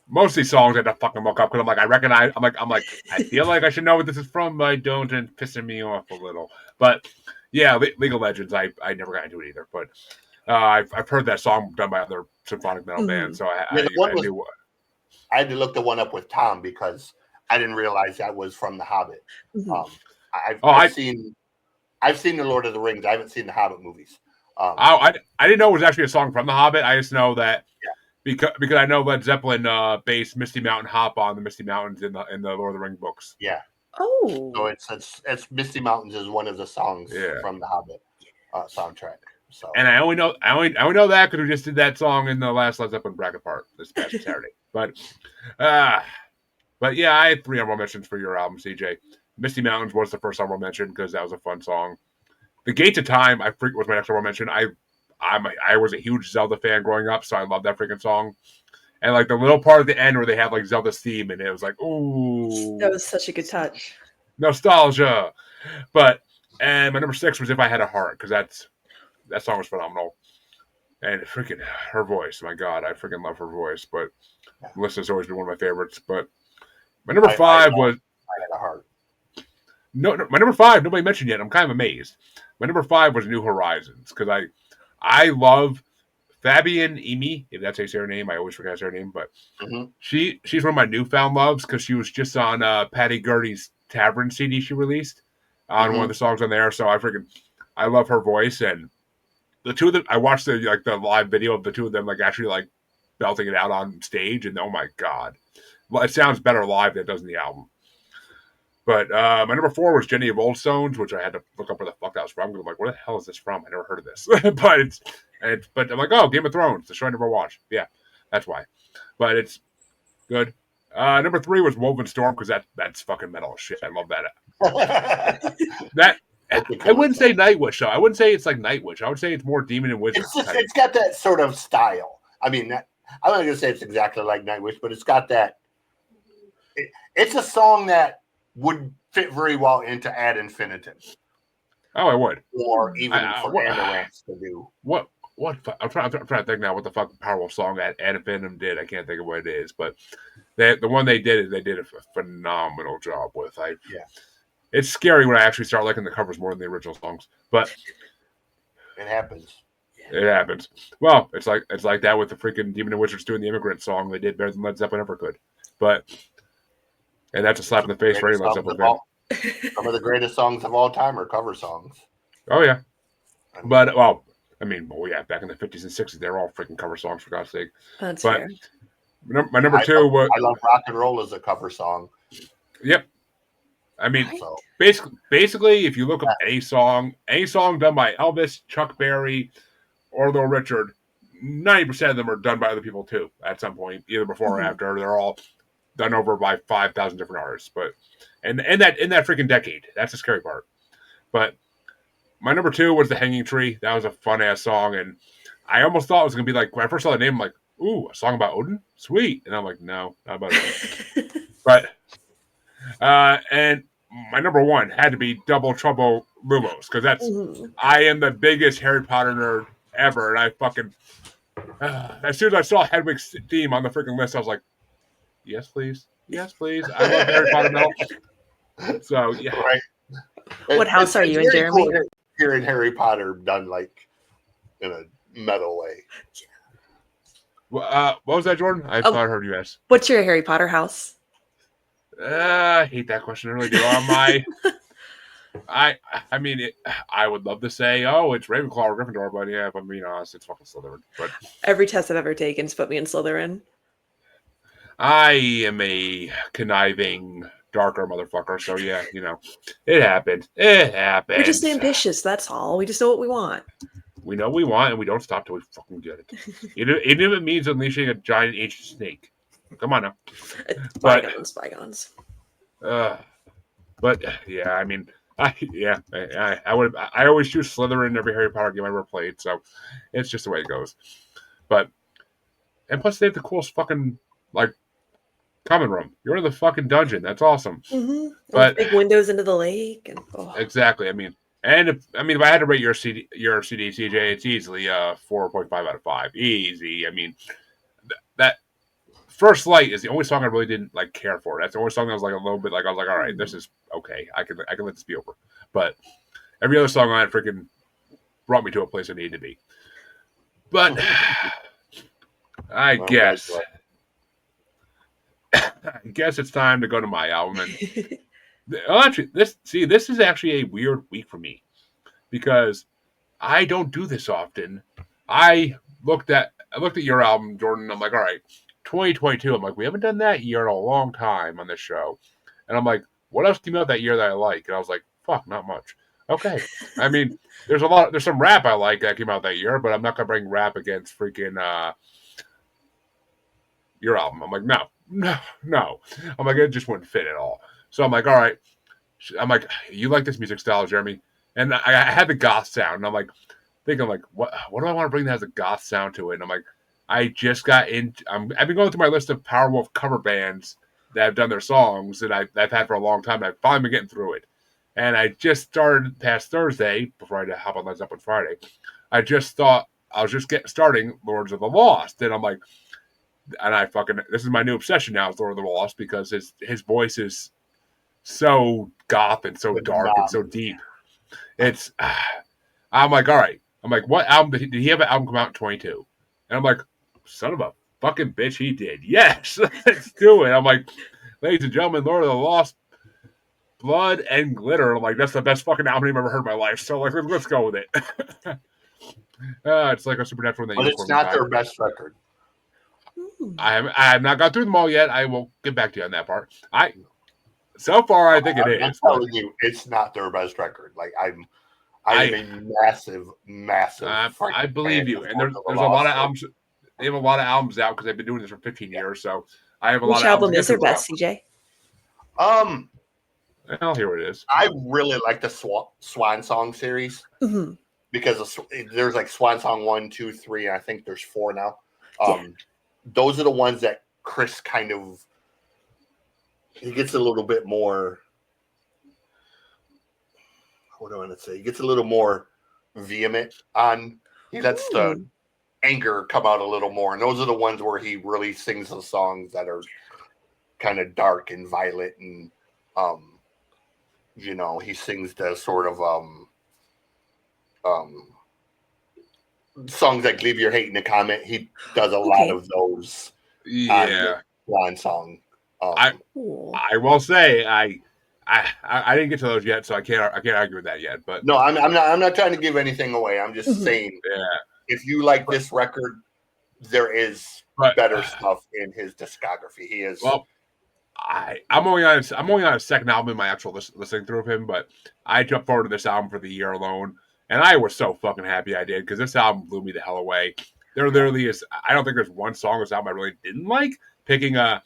Most of these songs I had to fucking look up because I'm like, I recognize. I'm like, I feel like I should know what this is from, but I don't, and it's pissing me off a little. But yeah, League of Legends, I never got into it either. But I've heard that song done by other symphonic metal bands, so I knew. I had to look the one up with Tom because I didn't realize that was from The Hobbit. I've seen The Lord of the Rings. I haven't seen the Hobbit movies. I didn't know it was actually a song from The Hobbit. I just know that because I know Led Zeppelin based Misty Mountain Hop on the Misty Mountains in the Lord of the Rings books. Yeah. Oh. So it's Misty Mountains is one of the songs from the Hobbit soundtrack. So and I only know that because we just did that song in the last Led Zeppelin bracket part this past Saturday. But yeah, I had 3 honorable mentions for your album, CJ. Misty Mountains was the first honorable mention because that was a fun song. The Gates of Time, was my next honorable mention. I was a huge Zelda fan growing up, so I love that freaking song. And like the little part at the end where they have like Zelda's theme, and it was like, ooh, that was such a good touch. Nostalgia. And my number 6 was If I Had a Heart, because that song was phenomenal. And freaking her voice, my God, I freaking love her voice. But Melissa's always been one of my favorites. But my number 5 was I Had a Heart. No, my number 5, nobody mentioned yet. I'm kind of amazed. My number 5 was New Horizons, because I love Fabian Emi, if that's how you say her name. I always forget her name, but she's one of my newfound loves because she was just on Patty Gertie's Tavern CD she released on one of the songs on there. So I love her voice, and the two of them. I watched the live video of the two of them actually belting it out on stage, and oh my God, well, it sounds better live than it does in the album. But my number 4 was Jenny of Oldstones, which I had to look up where the fuck that was from. I'm like, where the hell is this from? I never heard of this. but I'm like, oh, Game of Thrones, the show I never watched. Yeah, that's why. But it's good. Number 3 was Woven Storm because that's fucking metal as shit. I love that. I wouldn't say Nightwish though. I wouldn't say it's like Nightwish. I would say it's more Demon and Wizard. It's got that sort of style. I mean, I'm not gonna say it's exactly like Nightwish, but it's got that. It's a song that would fit very well into Ad Infinitum. Oh, I would. Or even for Amarantz to do. What? I'm trying to think now what the fuck Powerwolf song Ad Infinitum did. I can't think of what it is, but the one they did a phenomenal job with. Yeah. It's scary when I actually start liking the covers more than the original songs, but it happens. it happens. Well, it's like that with the freaking Demon and Wizards doing the Immigrant song. They did better than Led Zeppelin ever could, and that's a slap in the face for any Led Zeppelin fan. Some of the greatest songs of all time are cover songs. Oh yeah, I mean, but yeah, back in the 50s and 60s, they were all freaking cover songs, for God's sake. That's but fair. my number two was I love Rock and Roll as a cover song. Yep. I mean, So, basically, if you look up any song done by Elvis, Chuck Berry, or Little Richard, 90% of them are done by other people too. At some point, either before or after, they're all done over by 5,000 different artists. But and in that freaking decade, that's the scary part. But my number two was The Hanging Tree. That was a fun ass song, and I almost thought it was gonna be like when I first saw the name, I'm like, ooh, a song about Odin, sweet. And I'm like, no, not about Odin. But and my number one had to be Double Trouble Lumos, because that's I am the biggest Harry Potter nerd ever, and I fucking as soon as I saw Hedwig's theme on the freaking list, I was like, yes please, yes please. I love Harry Potter metal. So yeah, right. What house are you in, Jeremy? Cool hearing Harry Potter done like in a metal way. What was that, Jordan? I thought I heard you ask. What's your Harry Potter house? I hate that question. I really do. I mean, I would love to say, oh, it's Ravenclaw or Gryffindor, but yeah, if I'm being honest, it's fucking Slytherin. But every test I've ever taken has put me in Slytherin. I am a conniving, darker motherfucker, so yeah, it happened. It happened. We're just ambitious, that's all. We just know what we want. We know what we want, and we don't stop till we fucking get it. Even if it means unleashing a giant ancient snake. Come on now. Bygones. But yeah, I mean, I always choose Slytherin in every Harry Potter game I ever played, so it's just the way it goes. And plus they have the coolest fucking common room. You're in the fucking dungeon. That's awesome. Mm-hmm. But big windows into the lake, and exactly. I mean, if I had to rate your CD, CJ, it's easily 4.5 out of 5. Easy. I mean, that First Light is the only song I really didn't care for. That's the only song I was a little bit I was like, all right, this is okay. I can let this be over. But every other song on it freaking brought me to a place I needed to be. But I guess it's time to go to my album. And actually, this is actually a weird week for me because I don't do this often. I looked at your album, Jordan. And I'm like, all right. 2022, I'm like, we haven't done that year in a long time on this show. And I'm like, what else came out that year that I like? And I was like, fuck, not much. Okay. I mean, there's some rap I like that came out that year, but I'm not going to bring rap against freaking your album. I'm like, no. I'm like, it just wouldn't fit at all. So I'm like, all right. I'm like, you like this music style, Jeremy? And I had the goth sound. And I'm like, thinking what do I want to bring that has a goth sound to it? And I'm like, I just got in. I've been going through my list of Powerwolf cover bands that have done their songs that I've had for a long time. I've finally been getting through it. And I just started past Thursday, before I hop on Led Zeppelin Friday. I just thought I was just starting Lords of the Lost. And I'm like, this is my new obsession now with Lord of the Lost because his voice is so goth and so dark and so deep. It's, I'm like, all right. I'm like, what album did he have an album come out in 22? And I'm like, son of a fucking bitch, he did. Yes, let's do it. I'm like, ladies and gentlemen, Lord of the Lost, Blood and Glitter. I'm like, that's the best fucking album I've ever heard in my life. So let's go with it. It's like a supernatural thing. But it's not their best record. I have not got through them all yet. I will get back to you on that part. So far, I think it is. I'm telling you, it's not their best record. I'm a massive. I believe you. And there's a lot of albums. They have a lot of albums out because they've been doing this for 15 years. So I have a lot of albums. Which album is their best, CJ? Well, here it is. I really like the Swan Song series because there's Swan Song 1, 2, 3, and I think there's 4 now. Those are the ones that Chris kind of he gets a little bit more. What do I want to say? He gets a little more vehement on. He lets the anger come out a little more, and those are the ones where he really sings the songs that are kind of dark and violent, and he sings the sort of songs like "Leave Your Hate in a Comment." He does a lot of those on the Blonde song. I will say I didn't get to those yet, so I can't argue with that yet. But no, I'm not trying to give anything away. I'm just saying, if you like this record, there is better stuff in his discography. He is. Well, I'm only on his second album in my actual listening through of him, but I jumped forward to this album for the year alone, and I was so fucking happy I did, because this album blew me the hell away. There literally is. I don't think there's one song on this album I really didn't like. Picking a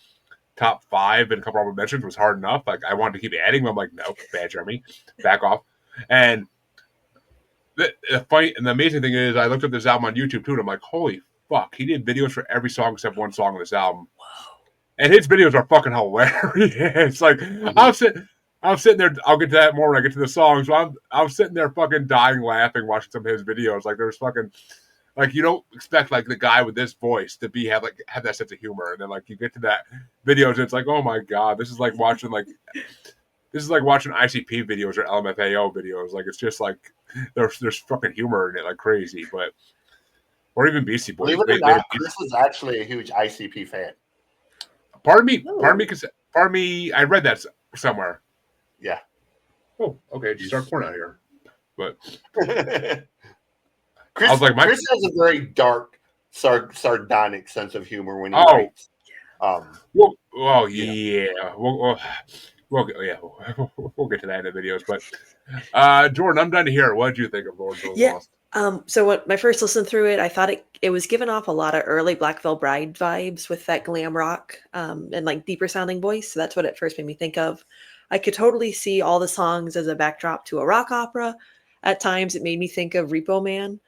top 5 and a couple of mentions was hard enough. Like, I wanted to keep adding, but I'm like, no, bad Jeremy, back off. And the amazing thing is, I looked up this album on YouTube too, and I'm like, holy fuck, he did videos for every song except one song on this album. And his videos are fucking hilarious. Like, I'm sitting there. I'll get to that more when I get to the songs. So I'm sitting there fucking dying laughing watching some of his videos. Like, there's fucking, like, you don't expect like the guy with this voice to have that sense of humor, and then like you get to that videos, and it's like, oh my god, this is like watching ICP videos or LMFAO videos. Like, it's just like there's fucking humor in it like crazy. But or even Beastie Boys. Believe it or not, Chris is actually a huge ICP fan. Pardon me. I read that somewhere. Yeah. Oh, okay. Just start pouring out here, but Chris, I was like, Chris has a very dark, sardonic sense of humor when he writes. We'll get to that in the videos. But Jordan, I'm done to hear. What did you think of Lord of the Lost? So when my first listen through it, I thought it was giving off a lot of early Black Veil Bride vibes with that glam rock and like deeper sounding voice. So that's what it first made me think of. I could totally see all the songs as a backdrop to a rock opera. At times, it made me think of Repo Man.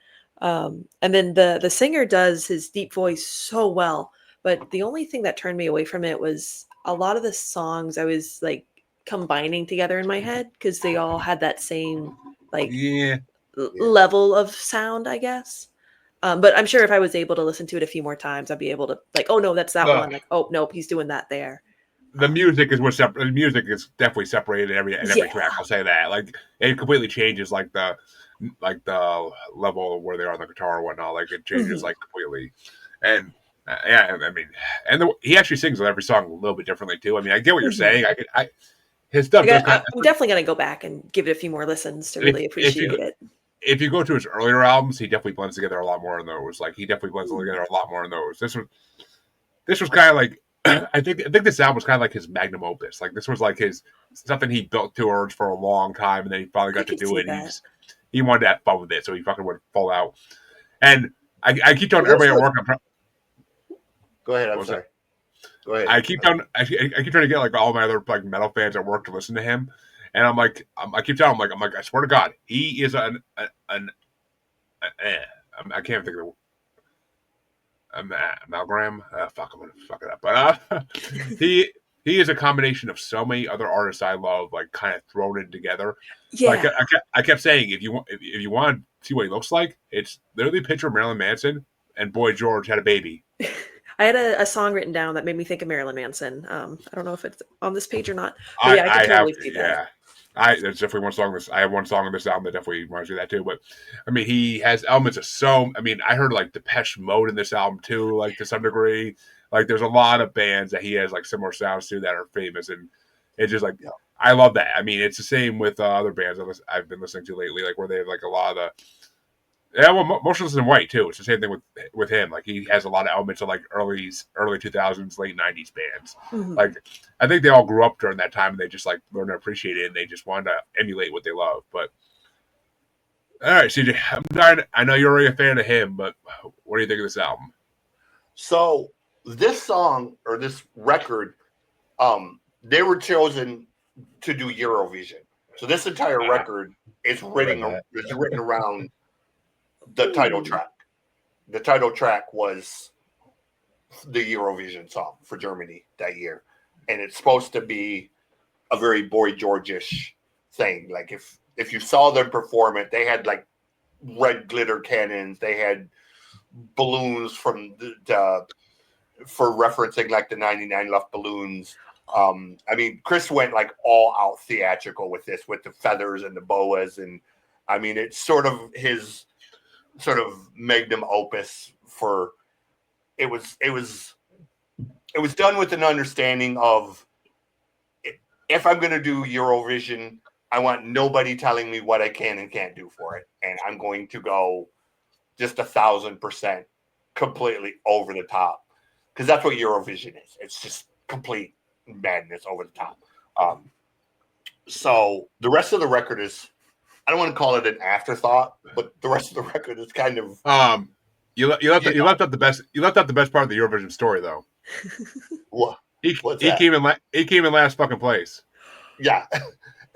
And then the singer does his deep voice so well. But the only thing that turned me away from it was a lot of the songs I was like combining together in my head because they all had that same like level of sound, I guess. But I'm sure if I was able to listen to it a few more times, I'd be able to like, oh no, that's that one. Like, oh nope, he's doing that there. The music is the music is definitely separated in every track. I'll say that. Like, it completely changes like the level where they are on the guitar or whatnot. Like, it changes like completely. And I mean, he actually sings on every song a little bit differently too. I mean, I get what you're saying. His stuff. I'm definitely gonna go back and give it a few more listens to really appreciate it. If you go to his earlier albums, he definitely blends together a lot more in those. Like, he definitely blends together a lot more in those. This was kind of like, I think this album was kind of like his magnum opus. Like, this was like his something he built towards for a long time, and then he finally got to do it. And he wanted to have fun with it, so he fucking would fall out. And I keep telling everybody at work, go ahead. I'm sorry. Go ahead. I keep trying to get like all my other like metal fans at work to listen to him, and I keep telling him, I'm like, I swear to God, he is I can't think of the amalgam. Fuck, I'm gonna fuck it up. But he is a combination of so many other artists I love, like kind of thrown in together. Yeah. Like, I kept saying, if you want to see what he looks like, it's literally a picture of Marilyn Manson and Boy George had a baby. I had a song written down that made me think of Marilyn Manson. I don't know if it's on this page or not. But I can totally see that. There's definitely one song. I have one song on this album that definitely reminds me of that too. But I mean, he has elements of I heard like Depeche Mode in this album too, like to some degree. Like, there's a lot of bands that he has like similar sounds to that are famous, and it's just like, I love that. I mean, it's the same with other bands I've been listening to lately, like where they have like a lot of Motionless in White too. It's the same thing with him. Like, he has a lot of elements of like early 2000s, late 90s bands. Mm-hmm. Like, I think they all grew up during that time, and they just like learned to appreciate it, and they just wanted to emulate what they love. But all right, CJ, I know you're already a fan of him, but what do you think of this album? So this song or this record, they were chosen to do Eurovision. So this entire record is written around the title track. The title track was the Eurovision song for Germany that year. And it's supposed to be a very Boy George-ish thing. Like, if you saw them perform it, they had like red glitter cannons. They had balloons from for referencing like the 99 Luft balloons. I mean, Chris went like all out theatrical with this, with the feathers and the boas, and I mean, it's sort of his sort of magnum opus for. It was done with an understanding of, if I'm going to do Eurovision, I want nobody telling me what I can and can't do for it, and I'm going to go just 1,000% completely over the top, because that's what Eurovision is. It's just complete madness over the top. So the rest of the record is, I don't want to call it an afterthought, but the rest of the record is kind of you left out the best. You left out the best part of the Eurovision story, though. what? What's He that? came in last fucking place. Yeah.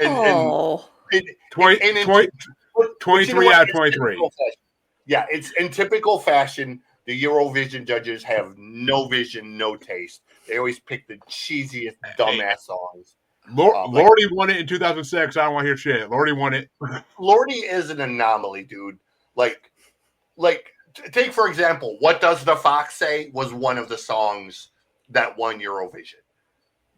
Oh. 23 out of 23. Yeah, it's in typical fashion. The Eurovision judges have no vision, no taste. They always pick the cheesiest, dumbass songs. Lordy won it in 2006. I don't want to hear shit. Lordy won it. Lordy is an anomaly, dude. Like, take for example, "What Does the Fox Say" was one of the songs that won Eurovision.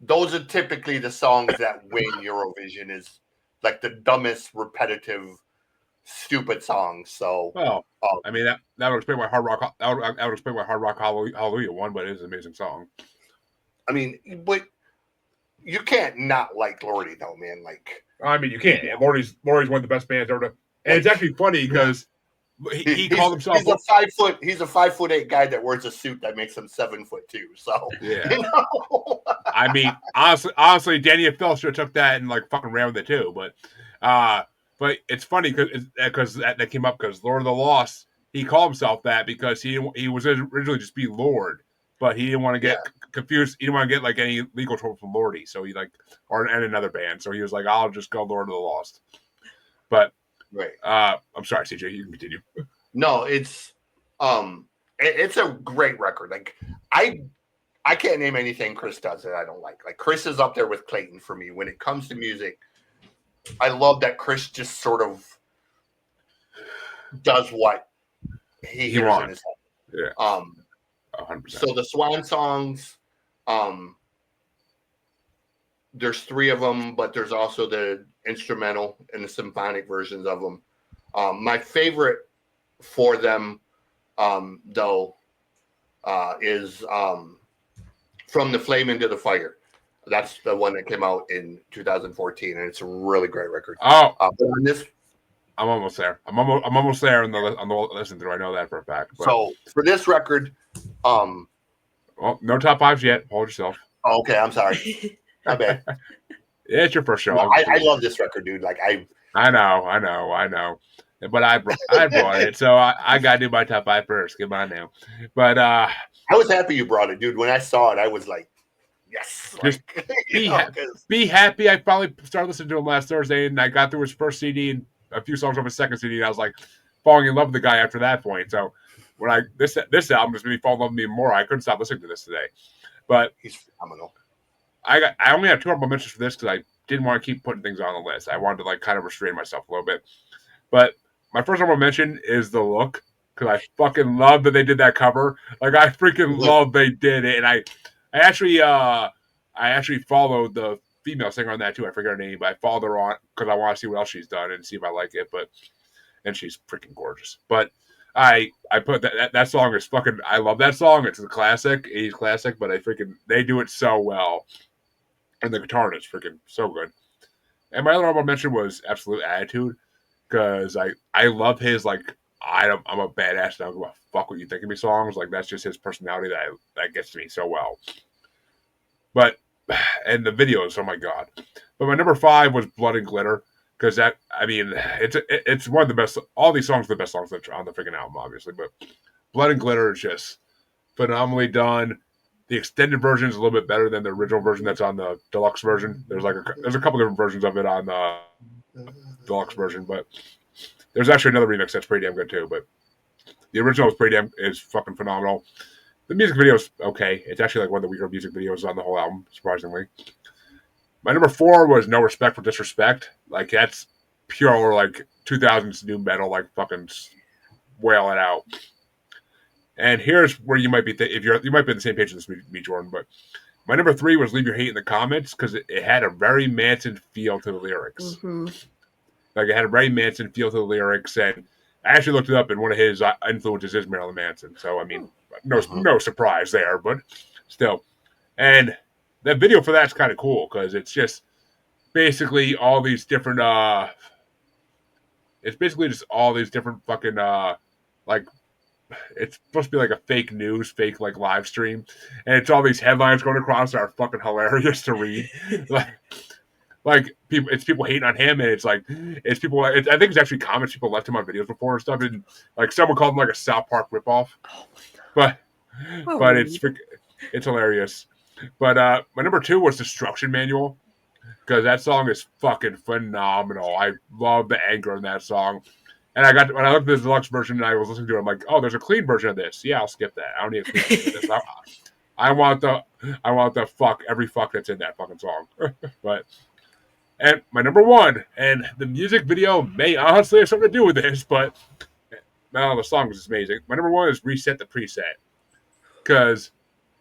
Those are typically the songs that win Eurovision, is like the dumbest, repetitive, stupid songs. So, well, I mean that would explain why Hard Rock. That would explain why Hard Rock Hallelujah won, but it is an amazing song. I mean, but you can't not like Lordy, though, man. Like, I mean, you can't. Lordy's one of the best bands ever. And it's actually funny because he called himself. He's a 5'8" guy that wears a suit that makes him 7'2". So yeah, you know? I mean, honestly, Danny and Phil should have took that and like fucking ran with it too. But it's funny because that came up because Lord of the Lost, he called himself that because he was originally just be Lord, but he didn't want to get confused. He didn't want to get like any legal trouble from Lordy, so he and another band. So he was like, I'll just go Lord of the Lost. But right. I'm sorry, CJ, you can continue. No, it's a great record. Like, I can't name anything Chris does that I don't like. Like, Chris is up there with Clayton for me when it comes to music. I love that Chris just sort of does what he hears wants in his head. Yeah. 100%. So the Swan songs, there's 3 of them, but there's also the instrumental and the symphonic versions of them. My favorite for them, though, is From the Flame into the Fire. That's the one that came out in 2014, and it's a really great record. Oh, but on this, I'm almost there. I'm almost there on the listen through. I know that for a fact. But, so for this record, well, no top 5s yet. Hold yourself. Okay, I'm sorry. My bad. Yeah, it's your first show. No, I love this record, dude. Like, I know. But I brought it, so I gotta do my top 5 first. Come on now. But I was happy you brought it, dude. When I saw it, I was like, yes. Just be happy. I finally started listening to him last Thursday, and I got through his first CD and a few songs off his second CD, and I was like falling in love with the guy after that point. So when this album just made me fall in love with me more, I couldn't stop listening to this today. But he's phenomenal. I only have 2 honorable mentions for this because I didn't want to keep putting things on the list. I wanted to like kind of restrain myself a little bit. But my first honorable mention is The Look, because I fucking love that they did that cover. Like, I freaking love they did it, and I actually followed the female singer on that too. I forget her name, but I followed her on because I want to see what else she's done and see if I like it. And she's freaking gorgeous. But I put that song is fucking. I love that song. It's a classic, 80s classic. But they do it so well, and the guitar is freaking so good. And my other honorable mention was Absolute Attitude, because I love his like I'm a badass. I don't give a fuck what you think of me songs. Like, that's just his personality that gets to me so well. But and the videos, oh my god. But my number 5 was Blood and Glitter, because it's one of the best. All these songs are the best songs on the freaking album, obviously. But Blood and Glitter is just phenomenally done. The extended version is a little bit better than the original version that's on the deluxe version. There's a couple different versions of it on the deluxe version, but there's actually another remix that's pretty damn good too. But the original is fucking phenomenal. The music video is okay. It's actually like one of the weaker music videos on the whole album, surprisingly. My number 4 was No Respect for Disrespect. Like, that's pure like 2000s new metal, like fucking wail it out. And here's where you might be you might be on the same page as me, Jordan. But My number 3 was Leave Your Hate in the Comments because it had a very Manson feel to the lyrics. Mm-hmm. Like it had a very Manson feel to the lyrics, and I actually looked it up, and one of his influences is Marilyn Manson. So I mean, no surprise there, but still. And the video for that's kind of cool because it's just basically all these different. It's basically just all these different fucking like it's supposed to be like a fake news, fake like live stream, and it's all these headlines going across that are fucking hilarious to read. like people, it's people hating on him, and it's people. I think it's actually comments people left him on videos before and stuff, and like someone called him like a South Park ripoff, but it's hilarious. But my number 2 was Destruction Manual because that song is fucking phenomenal. I love the anger in that song. And when I looked at the deluxe version and I was listening to it, I'm like, oh, there's a clean version of this. Yeah, I'll skip that. I don't need a clean version of this. I want the fuck every fuck that's in that fucking song. And my number 1, and the music video may honestly have something to do with this, but the song is amazing. My number 1 is Reset the Preset because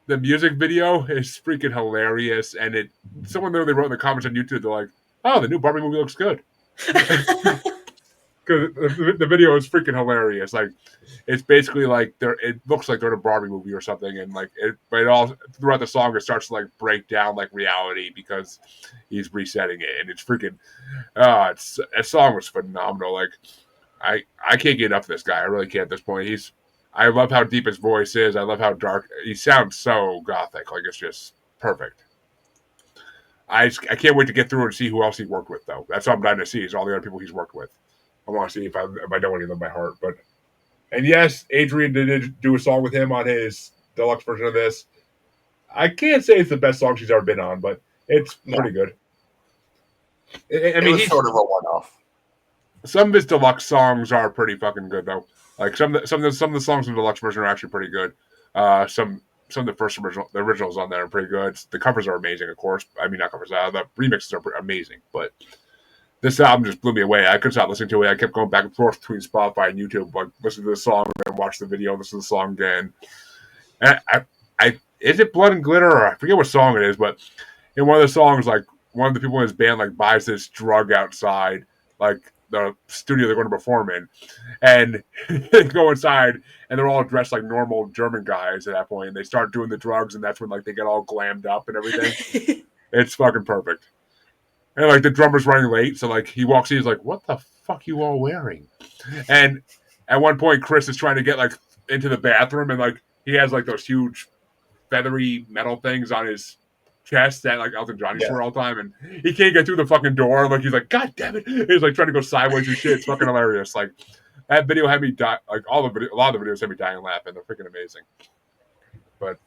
the music video is freaking hilarious, and someone literally wrote in the comments on YouTube, they're like, oh, the new Barbie movie looks good. Because the video is freaking hilarious. Like, it's basically like it looks like they're in a Barbie movie or something, and like but it all throughout the song it starts to like break down like reality because he's resetting it, and it's freaking. That song was phenomenal. Like, I can't get enough of this guy. I really can't at this point. I love how deep his voice is. I love how dark he sounds. So gothic. Like, it's just perfect. I can't wait to get through and see who else he worked with, though. That's what I'm dying to see is all the other people he's worked with. I want to see if I know any of them by heart. And yes, Adrian did do a song with him on his deluxe version of this. I can't say it's the best song she's ever been on, but it's pretty good. I mean, he's sort of a one-off. Some of his deluxe songs are pretty fucking good, though. Like some of the songs in the deluxe version are actually pretty good. Some of the originals on there are pretty good. The covers are amazing, of course. I mean, not covers. The remixes are amazing, but. This album just blew me away. I couldn't stop listening to it. I kept going back and forth between Spotify and YouTube, like listen to the song and watch the video, listen to the song again. And is it Blood and Glitter? Or I forget what song it is, but in one of the songs, like one of the people in his band like buys this drug outside, like the studio they're going to perform in, and they go inside and they're all dressed like normal German guys at that point, and they start doing the drugs, and that's when like they get all glammed up and everything. It's fucking perfect. And, like, the drummer's running late, so, like, he walks in, he's like, what the fuck you all wearing? And at one point, Chris is trying to get, like, into the bathroom, and, like, he has, like, those huge feathery metal things on his chest that, like, Elton John used to wear all the time, and he can't get through the fucking door. Like, he's like, God damn it. He's, like, trying to go sideways and shit. It's fucking hilarious. Like, that video had me die. Like, a lot of the videos had me dying laughing. They're freaking amazing. But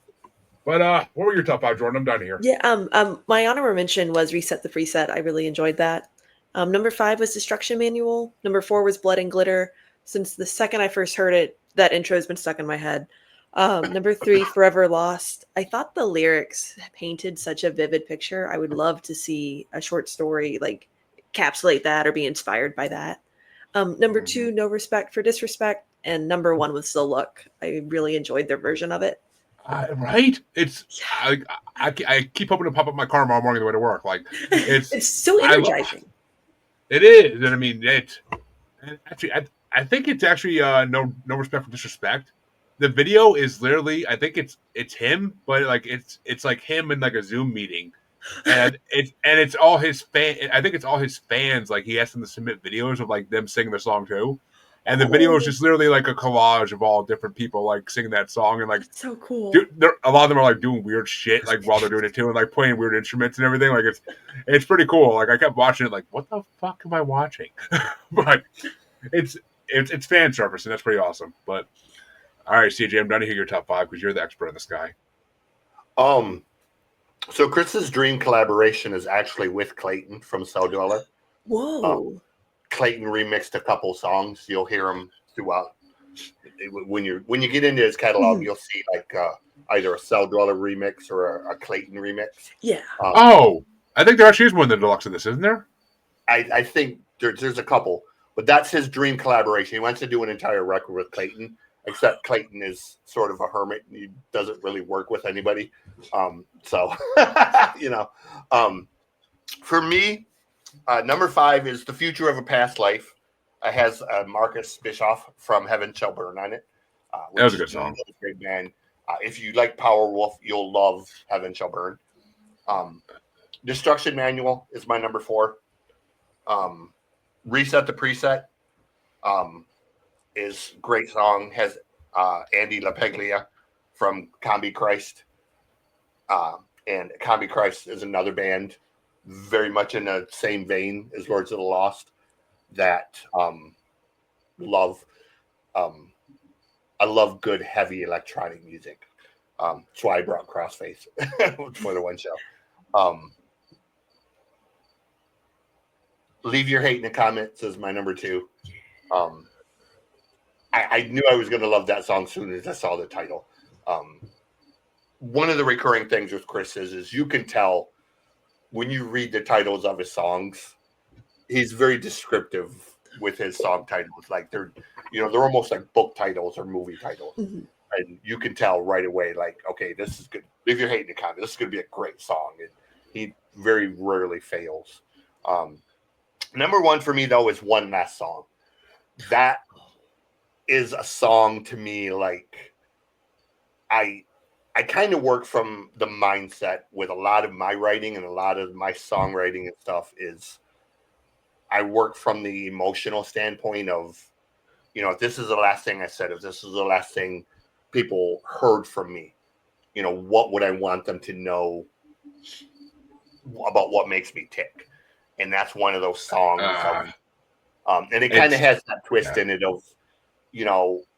what were your top 5, Jordan? I'm done here. Yeah, my honorable mention was Reset the Preset. I really enjoyed that. Number 5 was Destruction Manual. Number 4 was Blood and Glitter. Since the second I first heard it, that intro has been stuck in my head. Number 3, Forever Lost. I thought the lyrics painted such a vivid picture. I would love to see a short story like encapsulate that or be inspired by that. Number 2, No Respect for Disrespect. And number 1 was The Look. I really enjoyed their version of it. Right? It's I keep hoping to pop up my car tomorrow morning on the way to work. Like it's so energizing. It is, and I mean I think it's actually no respect for disrespect. The video is literally I think it's him, but like it's like him in like a Zoom meeting, and it's all his fan. I think it's all his fans. Like he asked them to submit videos of like them singing the song too. And the video is just literally like a collage of all different people like singing that song, and like that's so cool. A lot of them are like doing weird shit like while they're doing it too, and like playing weird instruments and everything. Like it's pretty cool. Like I kept watching it, like what the fuck am I watching? But it's fan service, and that's pretty awesome. But all right, CJ, I'm done to hear your top 5 because you're the expert in this guy. So Chris's dream collaboration is actually with Clayton from Cell Dweller. Whoa. Clayton remixed a couple songs. You'll hear them throughout. When you get into his catalog, you'll see like either a Cell Dweller remix or a Clayton remix. Yeah. I think there actually is one in the deluxe of this, isn't there? I think there's a couple, but that's his dream collaboration. He wants to do an entire record with Clayton, except Clayton is sort of a hermit. He doesn't really work with anybody. So, you know, for me, number 5 is The Future of a Past Life. It has Marcus Bischoff from Heaven Shall Burn on it. That was a good song. Great band. If you like Power Wolf, you'll love Heaven Shall Burn. Destruction Manual is my number 4. Reset the Preset is great song. Has Andy LaPaglia from Combi Christ. And Combi Christ is another band very much in the same vein as Lords of the Lost that love. I love good heavy electronic music. That's why I brought Crossface for the one show. Leave Your Hate in the Comments is my number 2. I knew I was going to love that song as soon as I saw the title. One of the recurring things with Chris is you can tell when you read the titles of his songs, he's very descriptive with his song titles. Like they're almost like book titles or movie titles. Mm-hmm. And you can tell right away, like, okay, this is good. Leave Your Hate in the Comments. This is going to be a great song. And he very rarely fails. Number 1 for me, though, is One Last Song. That is a song to me, like, I kind of work from the mindset with a lot of my writing and a lot of my songwriting and stuff is I work from the emotional standpoint of, if this is the last thing I said, if this is the last thing people heard from me, what would I want them to know about what makes me tick? And that's one of those songs. And it kind of has that twist in it of,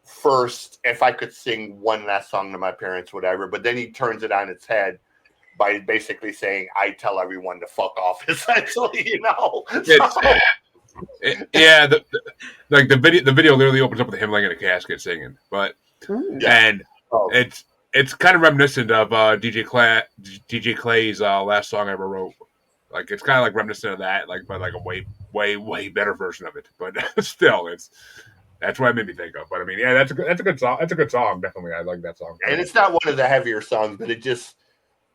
first, if I could sing one last song to my parents, whatever, but then he turns it on its head by basically saying, I tell everyone to fuck off, essentially, Yeah, the video literally opens up with him laying in a casket singing. But it's kind of reminiscent of DJ Clay's last song I ever wrote. Like it's kind of like reminiscent of that, like but like a way better version of it. But still, that's what it made me think of. But I mean, yeah, that's a good song. That's a good song, definitely. I like that song. And it's not one of the heavier songs, but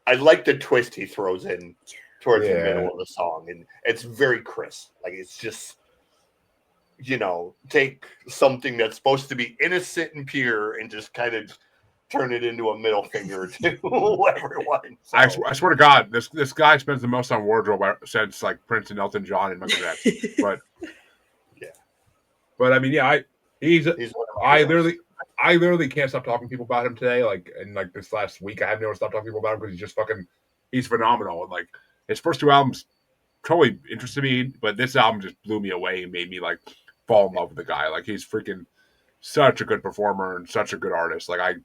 I like the twist he throws in towards the middle of the song, and it's very crisp. Like it's just, take something that's supposed to be innocent and pure, and just kind of turn it into a middle finger to everyone. So. I swear to God, this guy spends the most on wardrobe since like Prince and Elton John and Michael Jackson. But I mean, I literally can't stop talking to people about him today. Like in like this last week, I haven't been able to stop talking to people about him because he's phenomenal. And like his first 2 albums totally interested me, but this album just blew me away and made me like fall in love with the guy. Like he's freaking such a good performer and such a good artist. Like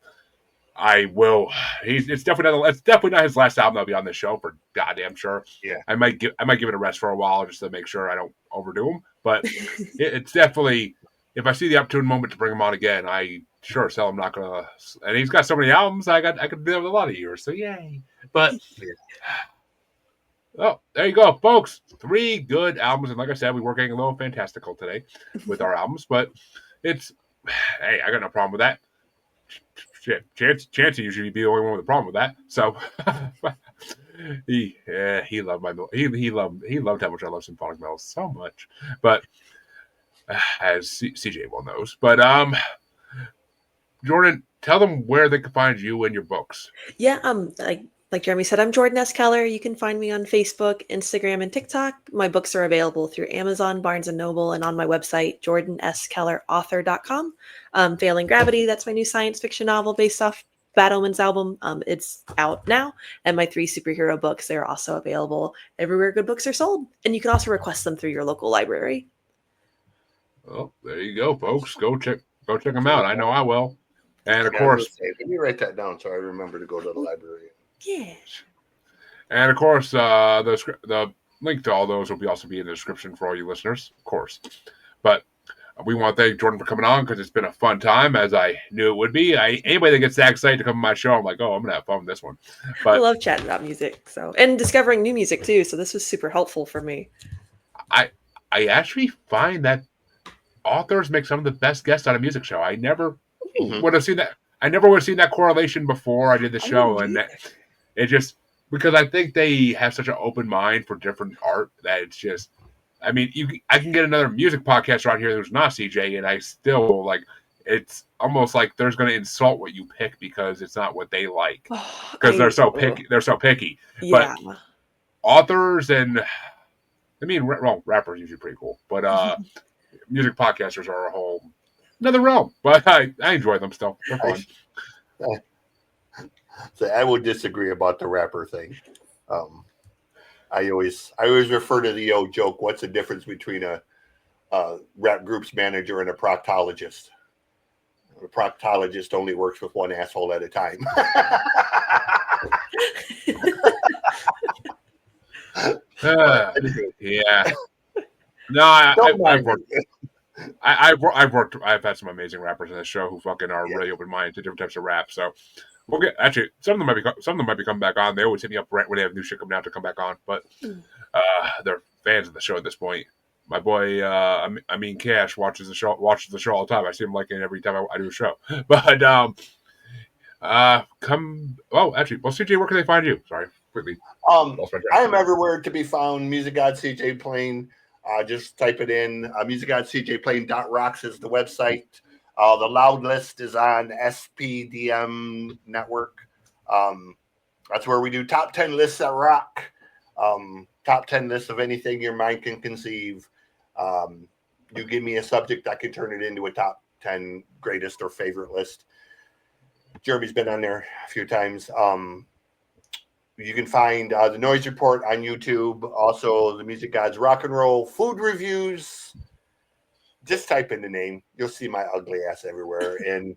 it's definitely not his last album that'll be on this show for goddamn sure. Yeah. I might give it a rest for a while just to make sure I don't overdo him. But it's definitely, if I see the opportune moment to bring him on again, I sure tell him not gonna. And he's got so many albums, I could do it a lot of years. So yay! But oh, there you go, folks. 3 good albums, and like I said, we were getting a little fantastical today with our albums, but it's hey, I got no problem with that. Shit, Chancey usually be the only one with a problem with that. So he loved he loved how much I love symphonic metal so much. But as CJ well knows. But Jordan, tell them where they can find you and your books. Yeah, like Jeremy said, I'm Jordan S. Keller. You can find me on Facebook, Instagram, and TikTok. My books are available through Amazon, Barnes & Noble, and on my website, jordanskellerauthor.com. Failing Gravity, that's my new science fiction novel based off Bad Omens album. It's out now. And my 3 superhero books, they're also available everywhere good books are sold. And you can also request them through your local library. Well, there you go, folks. Go check them out. I know I will. And of course, let me write that down so I remember to go to the library. Yeah. And of course, the link to all those will also be in the description for all you listeners, of course. But we want to thank Jordan for coming on because it's been a fun time, as I knew it would be. Anybody that gets that excited to come on my show, I'm like, oh, I'm gonna have fun with this one. But I love chatting about music, and discovering new music too. So this was super helpful for me. I actually find that authors make some of the best guests on a music show. I never Mhm. would have seen that. I never would have seen that correlation before I did the I show, wouldn't and either. that it just because I think they have such an open mind for different art that it's just. I mean, I can get another music podcast right here who's not CJ, and I still like. It's almost like they're going to insult what you pick because it's not what they like Oh, because they're so picky. They're so picky, but yeah. authors and I mean, well, rappers are usually pretty cool, but music podcasters are a whole another realm. But I enjoy them still; they're I, fun. so I would disagree about the rapper thing. I always refer to the old joke. What's the difference between a rap group's manager and a proctologist? A proctologist only works with one asshole at a time. Yeah. No, I've had some amazing rappers in this show who fucking are really open minded to different types of rap. So we'll get actually some of them might be coming back on. They always hit me up when they have new shit coming out to come back on, but they're fans of the show at this point. My boy, I mean, Cash watches the show all the time. I see him liking it every time I do a show. But actually, well, CJ, where can they find you? Sorry, quickly. I am everywhere to be found. Music God CJ Plain. Just type it in. Music God CJ Plain.rocks is the website. The Loud List is on SPDM Network. That's where we do top 10 lists that rock. Top 10 lists of anything your mind can conceive. You give me a subject, I can turn it into a top 10 greatest or favorite list. Jeremy's been on there a few times. You can find the Noise Report on YouTube. Also, the Music Gods Rock and Roll food reviews. Just type in the name. You'll see my ugly ass everywhere. And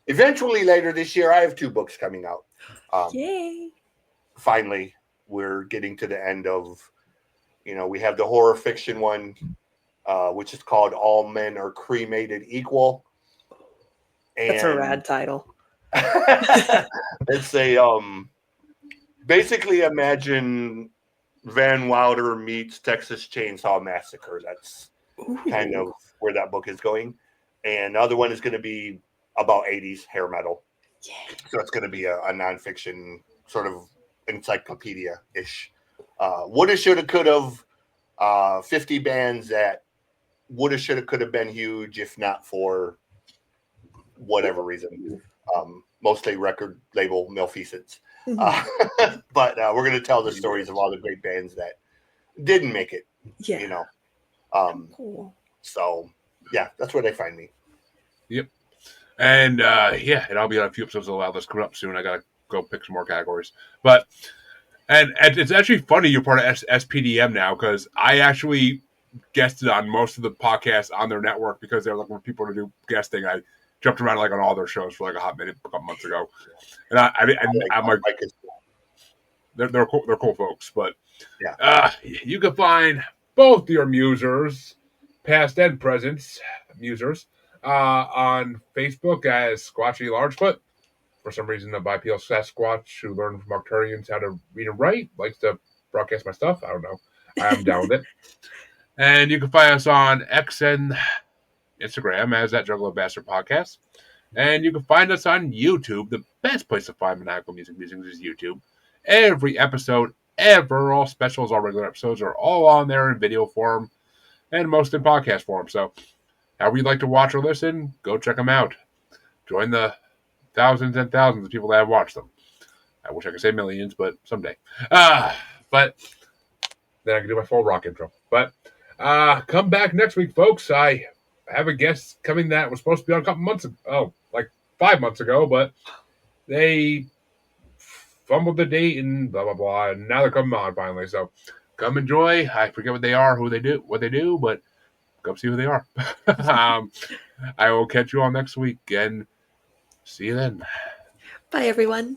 eventually later this year, I have 2 books coming out. Yay. Finally, we're getting to the end of, we have the horror fiction one, which is called All Men Are Cremated Equal. And that's a rad title. It's a basically imagine Van Wilder meets Texas Chainsaw Massacre. That's kind of where that book is going. And the other one is going to be about 80s hair metal. Yeah. So it's going to be a nonfiction sort of encyclopedia-ish. Woulda, shoulda, could have 50 bands that woulda, shoulda, could have been huge if not for whatever reason. Mostly record label malfeasance. But we're going to tell the stories of all the great bands that didn't make it. Yeah. Cool. So, yeah, that's where they find me. Yep. And and I'll be on a few episodes of Loud List coming up soon. I got to go pick some more categories. But, and it's actually funny you're part of SPDM now because I actually guested on most of the podcasts on their network because they're looking for people to do guesting. I jumped around like on all their shows for like a hot minute a couple months ago, and I'm like, they're cool folks. But you can find both your musers, past and present musers, on Facebook as Squatchy Largefoot. For some reason, a bipedal Sasquatch who learned from Arcturians how to read and write likes to broadcast my stuff. I don't know. I'm down with it. And you can find us on X and Instagram as that Juggalo Bastard Podcast. And you can find us on YouTube. The best place to find Maniacal Music Musings is YouTube. Every episode ever, all specials, all regular episodes are all on there in video form and most in podcast form. So however you'd like to watch or listen, go check them out. Join the thousands and thousands of people that have watched them. I wish I could say millions, but someday. But then I can do my full rock intro. But come back next week, folks. I have a guest coming that was supposed to be on a couple months ago. Oh, like 5 months ago, but they fumbled the date and blah, blah, blah. And now they're coming on finally. So come enjoy. I forget what they are, what they do, but come see who they are. I will catch you all next week and see you then. Bye, everyone.